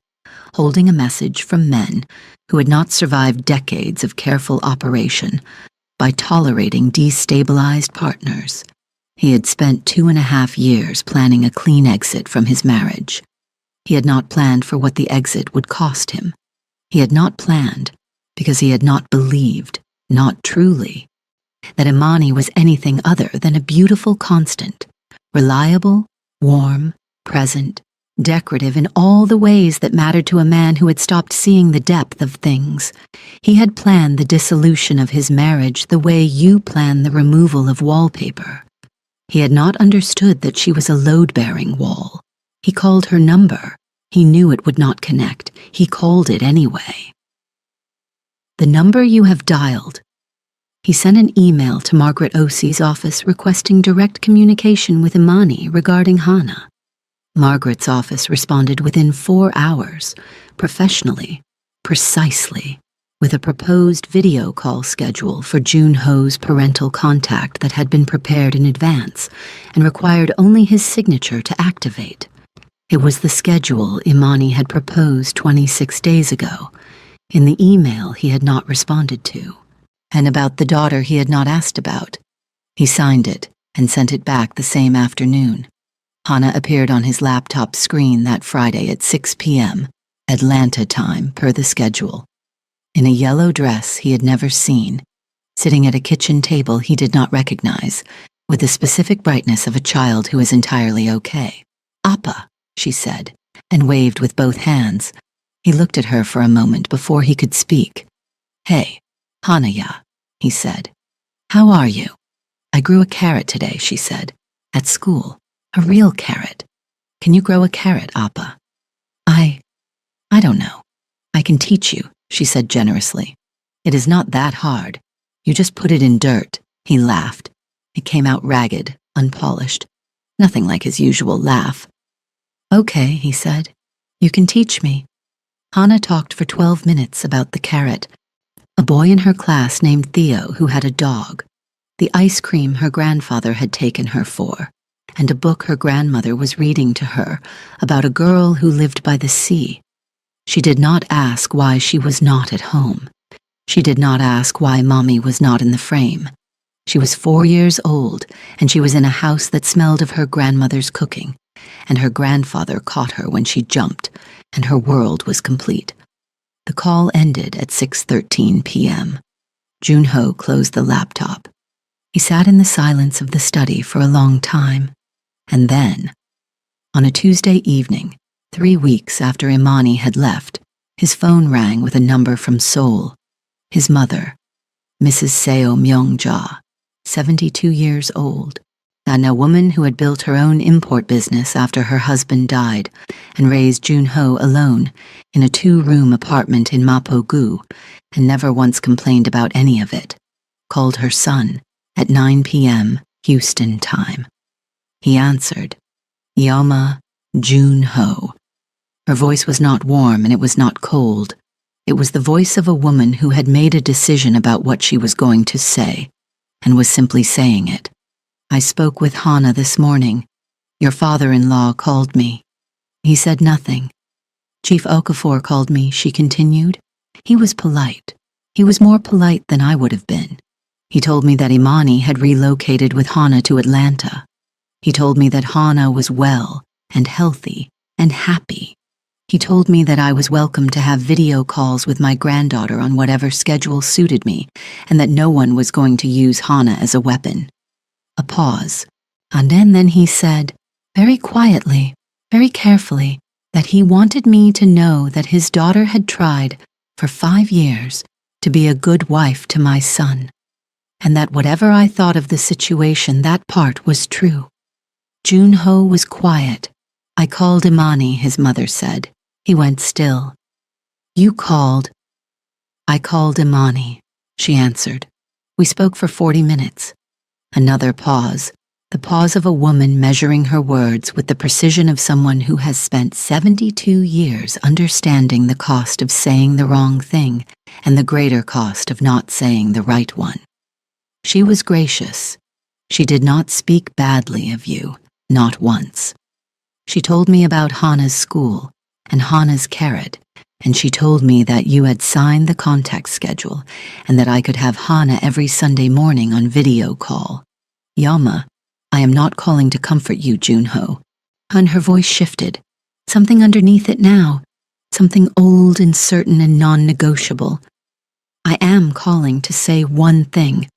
holding a message from men who had not survived decades of careful operation by tolerating destabilized partners. He had spent 2.5 years planning a clean exit from his marriage. He had not planned for what the exit would cost him. He had not planned because he had not believed, not truly, that Imani was anything other than a beautiful constant, reliable, warm, present, decorative in all the ways that mattered to a man who had stopped seeing the depth of things. He had planned the dissolution of his marriage the way you plan the removal of wallpaper. He had not understood that she was a load-bearing wall. He called her number. He knew it would not connect. He called it anyway. The number you have dialed. He sent an email to Margaret Osie's office requesting direct communication with Imani regarding Hana. Margaret's office responded within 4 hours, professionally, precisely, with a proposed video call schedule for Junho's parental contact that had been prepared in advance and required only his signature to activate. It was the schedule Imani had proposed 26 days ago, in the email he had not responded to, and about the daughter he had not asked about. He signed it and sent it back the same afternoon. Hana appeared on his laptop screen that Friday at 6 p.m., Atlanta time per the schedule. In a yellow dress he had never seen, sitting at a kitchen table he did not recognize, with the specific brightness of a child who is entirely okay. "Appa," she said, and waved with both hands. He looked at her for a moment before he could speak. "Hey, Hanaya," he said. "How are you?" "I grew a carrot today," she said. "At school. A real carrot. Can you grow a carrot, Appa?" I don't know. I can teach you," she said generously. "It is not that hard. You just put it in dirt." He laughed. It came out ragged, unpolished. Nothing like his usual laugh. "Okay," he said. "You can teach me." Hana talked for 12 minutes about the carrot, a boy in her class named Theo who had a dog, the ice cream her grandfather had taken her for, and a book her grandmother was reading to her about a girl who lived by the sea. She did not ask why she was not at home. She did not ask why Mommy was not in the frame. She was 4 years old, and she was in a house that smelled of her grandmother's cooking, and her grandfather caught her when she jumped, and her world was complete. The call ended at 6:13 p.m. Junho closed the laptop. He sat in the silence of the study for a long time, and then, on a Tuesday evening, 3 weeks after Imani had left, his phone rang with a number from Seoul. His mother, Mrs. Seo Myung-ja, 72 years old, and a woman who had built her own import business after her husband died and raised Junho alone in a 2-room apartment in Mapo-gu and never once complained about any of it, called her son at 9 p.m. Houston time. He answered, "Yama Junho." Her voice was not warm and it was not cold. It was the voice of a woman who had made a decision about what she was going to say and was simply saying it. "I spoke with Hana this morning. Your father-in-law called me. He said nothing. Chief Okafor called me," she continued. "He was polite. He was more polite than I would have been. He told me that Imani had relocated with Hana to Atlanta. He told me that Hana was well and healthy and happy. He told me that I was welcome to have video calls with my granddaughter on whatever schedule suited me, and that no one was going to use Hana as a weapon." A pause, and then he said, very quietly, very carefully, that he wanted me to know that his daughter had tried, for 5 years, to be a good wife to my son, and that whatever I thought of the situation, that part was true. Junho was quiet. "I called Imani," his mother said. He went still. "You called?" "I called Imani," she answered. "We spoke for 40 minutes. Another pause, the pause of a woman measuring her words with the precision of someone who has spent 72 years understanding the cost of saying the wrong thing and the greater cost of not saying the right one. She was gracious. She did not speak badly of you, not once. She told me about Hana's school and Hana's carrot, and she told me that you had signed the contact schedule and that I could have Hana every Sunday morning on video call. "Yama, I am not calling to comfort you, Junho." And her voice shifted. Something underneath it now, something old and certain and non-negotiable. "I am calling to say one thing.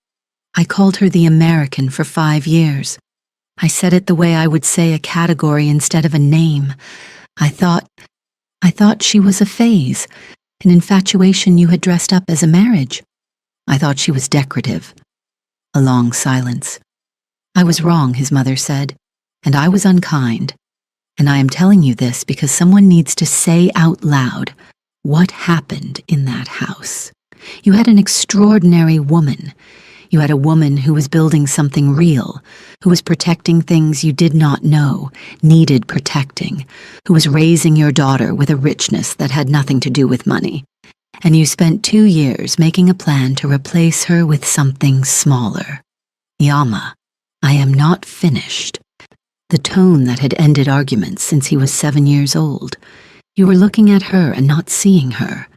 I called her the American for 5 years. I said it the way I would say a category instead of a name. I thought she was a phase, an infatuation you had dressed up as a marriage. I thought she was decorative." A long silence. "I was wrong," his mother said, "and I was unkind. And I am telling you this because someone needs to say out loud what happened in that house. You had an extraordinary woman. You had a woman who was building something real, who was protecting things you did not know, needed protecting, who was raising your daughter with a richness that had nothing to do with money. And you spent 2 years making a plan to replace her with something smaller. Yama, I am not finished." The tone that had ended arguments since he was 7 years old. You were looking at her and not seeing her.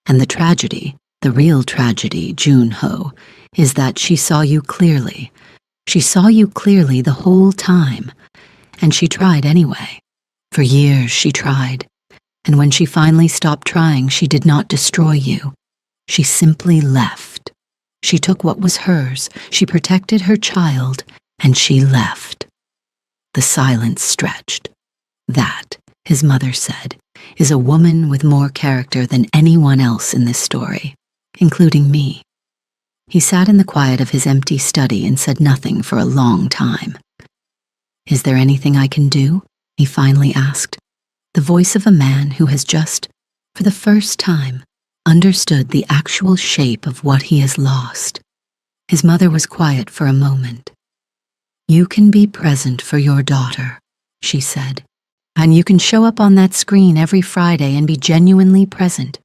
And the tragedy, the real tragedy, Junho, is that she saw you clearly. She saw you clearly the whole time. And she tried anyway. For years she tried. And when she finally stopped trying, she did not destroy you. She simply left. She took what was hers, she protected her child, and she left. The silence stretched. "That," his mother said, "is a woman with more character than anyone else in this story, including me." He sat in the quiet of his empty study and said nothing for a long time. "Is there anything I can do?" he finally asked, the voice of a man who has just, for the first time, understood the actual shape of what he has lost. His mother was quiet for a moment. "You can be present for your daughter," she said, "and you can show up on that screen every Friday and be genuinely present.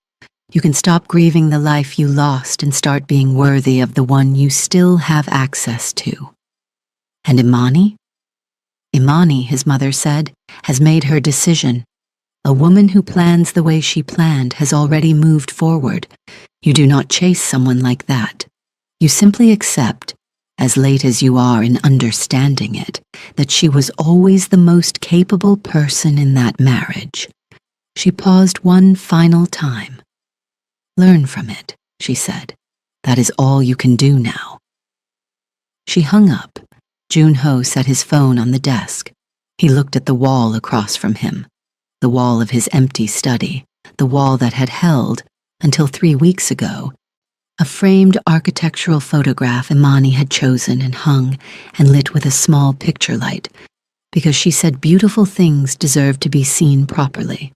You can stop grieving the life you lost and start being worthy of the one you still have access to." "And Imani?" "Imani," his mother said, "has made her decision. A woman who plans the way she planned has already moved forward. You do not chase someone like that. You simply accept, as late as you are in understanding it, that she was always the most capable person in that marriage." She paused one final time. "Learn from it," she said. That is all you can do now." She hung up. Junho set his phone on the desk. He looked at the wall across from him, the wall of his empty study, the wall that had held, until 3 weeks ago, a framed architectural photograph Imani had chosen and hung and lit with a small picture light, because she said beautiful things deserved to be seen properly.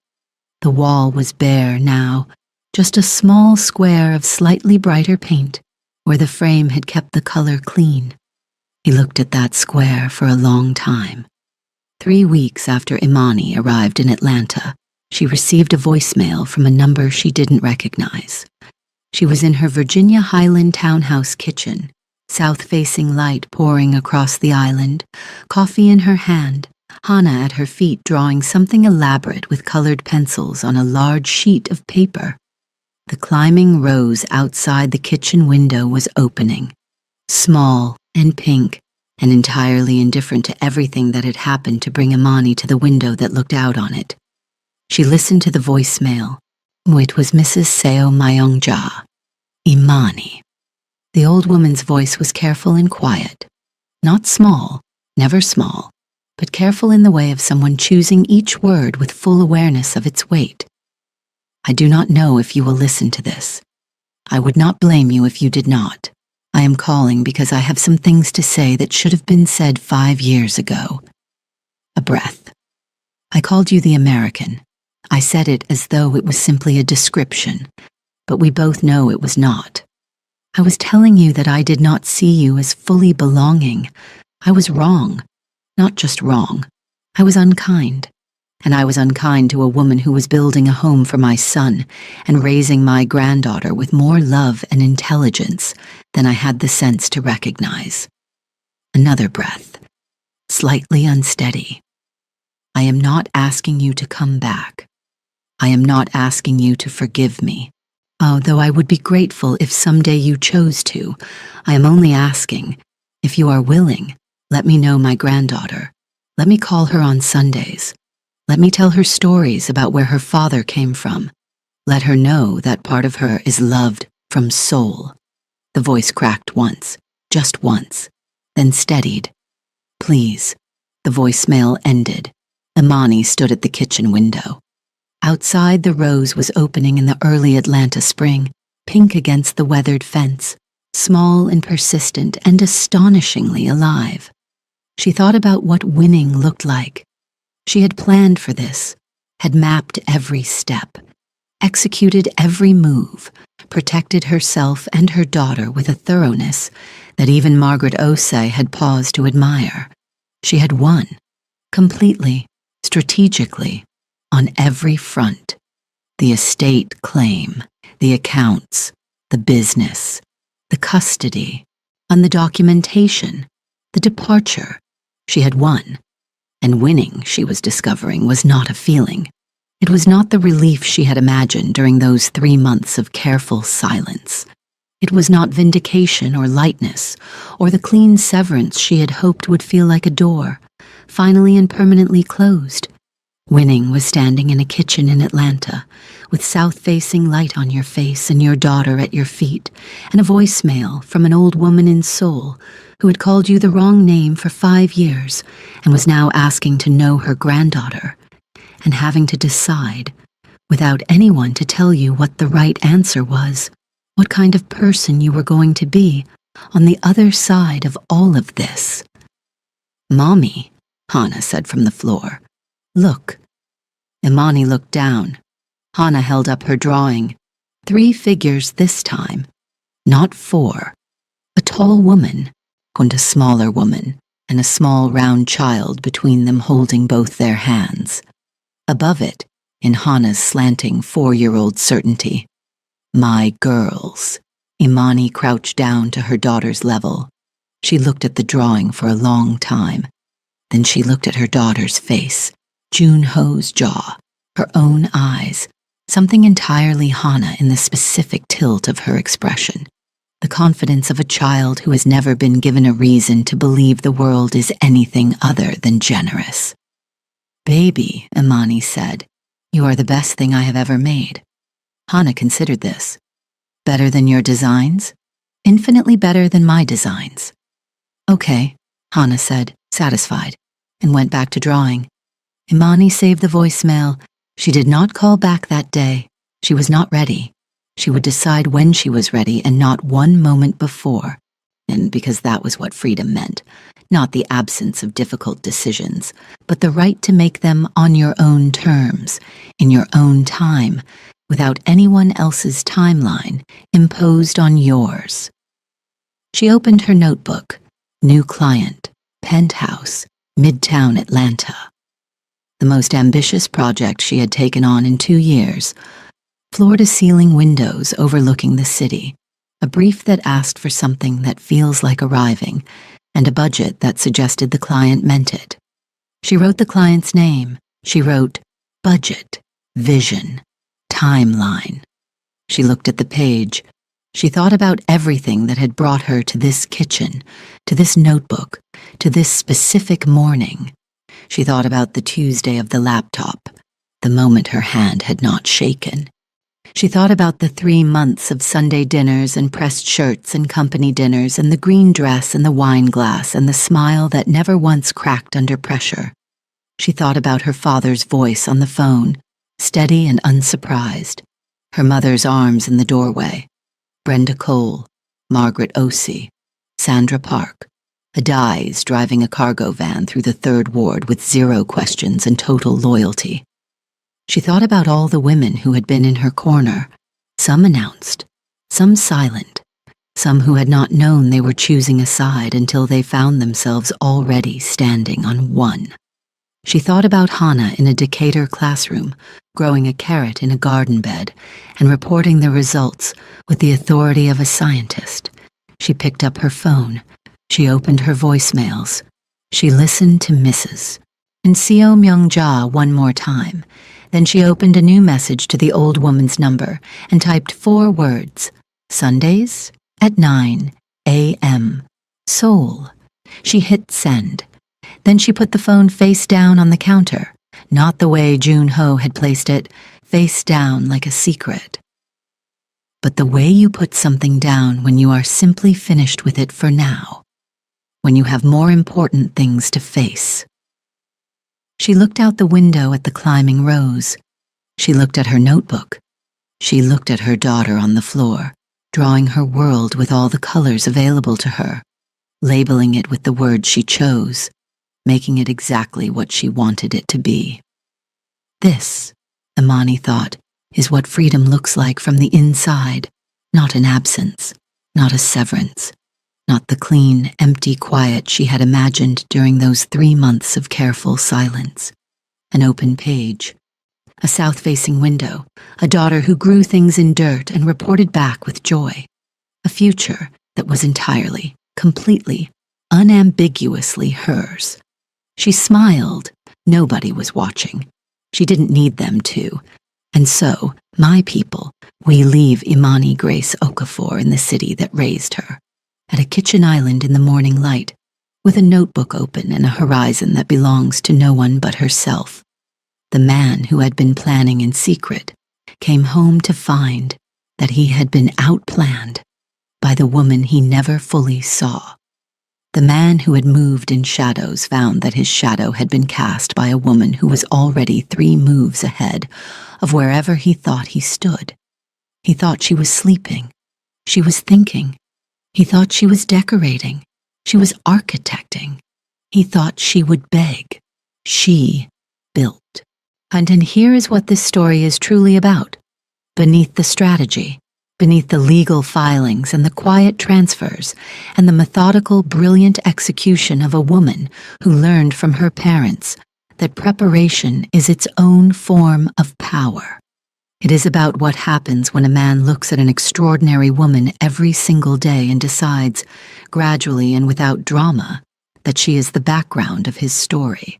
The wall was bare now, just a small square of slightly brighter paint where the frame had kept the color clean. He looked at that square for a long time. 3 weeks after Imani arrived in Atlanta, she received a voicemail from a number she didn't recognize. She was in her Virginia Highland townhouse kitchen, south-facing light pouring across the island, coffee in her hand, Hannah at her feet drawing something elaborate with colored pencils on a large sheet of paper. The climbing rose outside the kitchen window was opening, small and pink, and entirely indifferent to everything that had happened to bring Imani to the window that looked out on it. She listened to the voicemail. It was Mrs. Seo Myongja. Imani. The old woman's voice was careful and quiet. Not small, never small, but careful in the way of someone choosing each word with full awareness of its weight. "I do not know if you will listen to this. I would not blame you if you did not. I am calling because I have some things to say that should have been said 5 years ago." A breath. "I called you the American. I said it as though it was simply a description, but we both know it was not. I was telling you that I did not see you as fully belonging. I was wrong. Not just wrong. I was unkind. And I was unkind to a woman who was building a home for my son and raising my granddaughter with more love and intelligence than I had the sense to recognize." Another breath, slightly unsteady. "I am not asking you to come back. I am not asking you to forgive me. Although I would be grateful if someday you chose to, I am only asking, if you are willing, let me know my granddaughter. Let me call her on Sundays. Let me tell her stories about where her father came from. Let her know that part of her is loved from soul." The voice cracked once, just once, then steadied. "Please." The voicemail ended. Imani stood at the kitchen window. Outside, the rose was opening in the early Atlanta spring, pink against the weathered fence, small and persistent and astonishingly alive. She thought about what winning looked like. She had planned for this, had mapped every step, executed every move, protected herself and her daughter with a thoroughness that even Margaret Osei had paused to admire. She had won, completely, strategically, on every front. The estate claim, the accounts, the business, the custody, on the documentation, the departure. She had won. And winning, she was discovering, was not a feeling. It was not the relief she had imagined during those 3 months of careful silence. It was not vindication or lightness, or the clean severance she had hoped would feel like a door, finally and permanently closed. Winning was standing in a kitchen in Atlanta, with south-facing light on your face and your daughter at your feet, and a voicemail from an old woman in Seoul who had called you the wrong name for 5 years and was now asking to know her granddaughter, and having to decide, without anyone to tell you what the right answer was, what kind of person you were going to be on the other side of all of this. "Mommy," Hannah said from the floor. "Look." Imani looked down. Hannah held up her drawing. 3 figures this time, not 4. A tall woman, and a smaller woman, and a small round child between them holding both their hands. Above it, in Hannah's slanting 4-year-old certainty, "My girls." Imani crouched down to her daughter's level. She looked at the drawing for a long time. Then she looked at her daughter's face, Junho's jaw, her own eyes, something entirely Hannah in the specific tilt of her expression, the confidence of a child who has never been given a reason to believe the world is anything other than generous. "Baby," Imani said, "you are the best thing I have ever made." Hannah considered this. "Better than your designs?" infinitely better than my designs. Okay, Hannah said, satisfied, and went back to drawing. Imani saved the voicemail. She did not call back that day. She was not ready. She would decide when she was ready and not one moment before. And because that was what freedom meant. Not the absence of difficult decisions, but the right to make them on your own terms, in your own time, without anyone else's timeline imposed on yours. She opened her notebook. New client, penthouse, Midtown Atlanta. The most ambitious project she had taken on in 2 years. Floor-to-ceiling windows overlooking the city. A brief that asked for something that feels like arriving, and a budget that suggested the client meant it. She wrote the client's name. She wrote budget, vision, timeline. She looked at the page. She thought about everything that had brought her to this kitchen, to this notebook, to this specific morning. She thought about the Tuesday of the laptop, the moment her hand had not shaken. She thought about the 3 months of Sunday dinners and pressed shirts and company dinners and the green dress and the wine glass and the smile that never once cracked under pressure. She thought about her father's voice on the phone, steady and unsurprised, her mother's arms in the doorway, Brenda Cole, Margaret Osei, Sandra Park, Adiz driving a cargo van through the 3rd Ward with 0 questions and total loyalty. She thought about all the women who had been in her corner, some announced, some silent, some who had not known they were choosing a side until they found themselves already standing on one. She thought about Hannah in a Decatur classroom, growing a carrot in a garden bed, and reporting the results with the authority of a scientist. She picked up her phone. She opened her voicemails. She listened to Mrs. and Seo Myung-ja one more time. Then she opened a new message to the old woman's number and typed 4 words. Sundays at 9 a.m. Seoul. She hit send. Then she put the phone face down on the counter, not the way Jun-ho had placed it, face down like a secret. But the way you put something down when you are simply finished with it for now, when you have more important things to face. She looked out the window at the climbing rows. She looked at her notebook. She looked at her daughter on the floor, drawing her world with all the colors available to her, labeling it with the words she chose, making it exactly what she wanted it to be. This, Imani thought, is what freedom looks like from the inside, not an absence, not a severance, not the clean, empty quiet she had imagined during those 3 months of careful silence. An open page, a south-facing window, a daughter who grew things in dirt and reported back with joy, a future that was entirely, completely, unambiguously hers. She smiled. Nobody was watching. She didn't need them to. And so, my people, we leave Imani Grace Okafor in the city that raised her, at a kitchen island in the morning light, with a notebook open and a horizon that belongs to no one but herself. The man who had been planning in secret came home to find that he had been outplanned by the woman he never fully saw. The man who had moved in shadows found that his shadow had been cast by a woman who was already 3 moves ahead of wherever he thought he stood. He thought she was sleeping. She was thinking. He thought she was decorating. She was architecting. He thought she would beg. She built. And here is what this story is truly about. Beneath the strategy, beneath the legal filings and the quiet transfers and the methodical, brilliant execution of a woman who learned from her parents that preparation is its own form of power. It is about what happens when a man looks at an extraordinary woman every single day and decides, gradually and without drama, that she is the background of his story,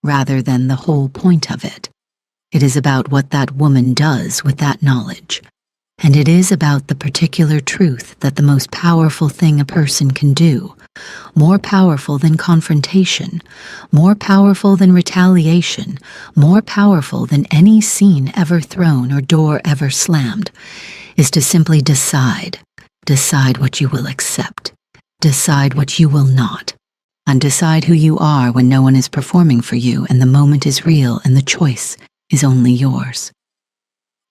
rather than the whole point of it. It is about what that woman does with that knowledge. And it is about the particular truth that the most powerful thing a person can do, more powerful than confrontation, more powerful than retaliation, more powerful than any scene ever thrown or door ever slammed, is to simply decide Decide what you will accept. Decide what you will not. And decide who you are when no one is performing for you and the moment is real and the choice is only yours.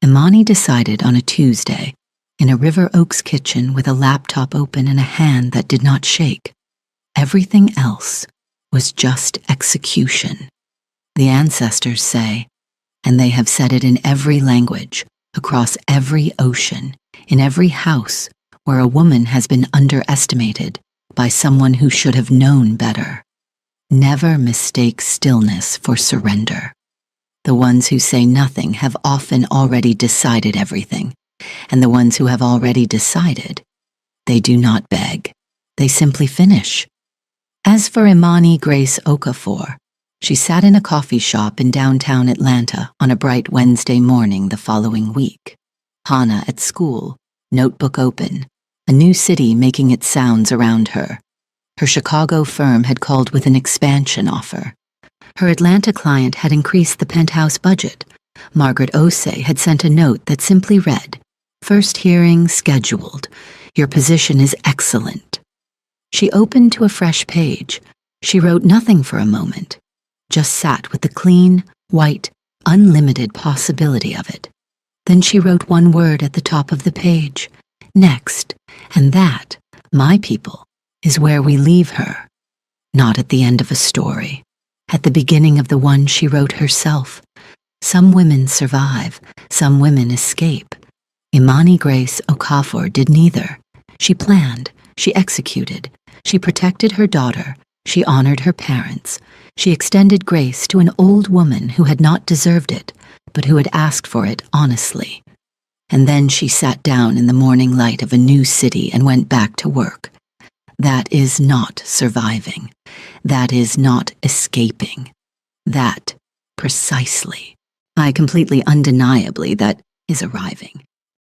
Imani decided on a Tuesday, in a River Oaks kitchen with a laptop open and a hand that did not shake. Everything else was just execution. The ancestors say, and they have said it in every language, across every ocean, in every house where a woman has been underestimated by someone who should have known better. Never mistake stillness for surrender. The ones who say nothing have often already decided everything, and the ones who have already decided, they do not beg, they simply finish. As for Imani Grace Okafor, she sat in a coffee shop in downtown Atlanta on a bright Wednesday morning the following week. Hannah at school, notebook open, a new city making its sounds around her. Her Chicago firm had called with an expansion offer. Her Atlanta client had increased the penthouse budget. Margaret Osei had sent a note that simply read, "First hearing scheduled. Your position is excellent." She opened to a fresh page. She wrote nothing for a moment, just sat with the clean, white, unlimited possibility of it. Then she wrote one word at the top of the page, "Next," and that, my people, is where we leave her. Not at the end of a story, at the beginning of the one she wrote herself. Some women survive, some women escape. Imani Grace Okafor did neither. She planned, she executed, she protected her daughter, she honored her parents, she extended grace to an old woman who had not deserved it, but who had asked for it honestly. And then she sat down in the morning light of a new city and went back to work. That is not surviving. That is not escaping. That, precisely, completely undeniably, that is arriving.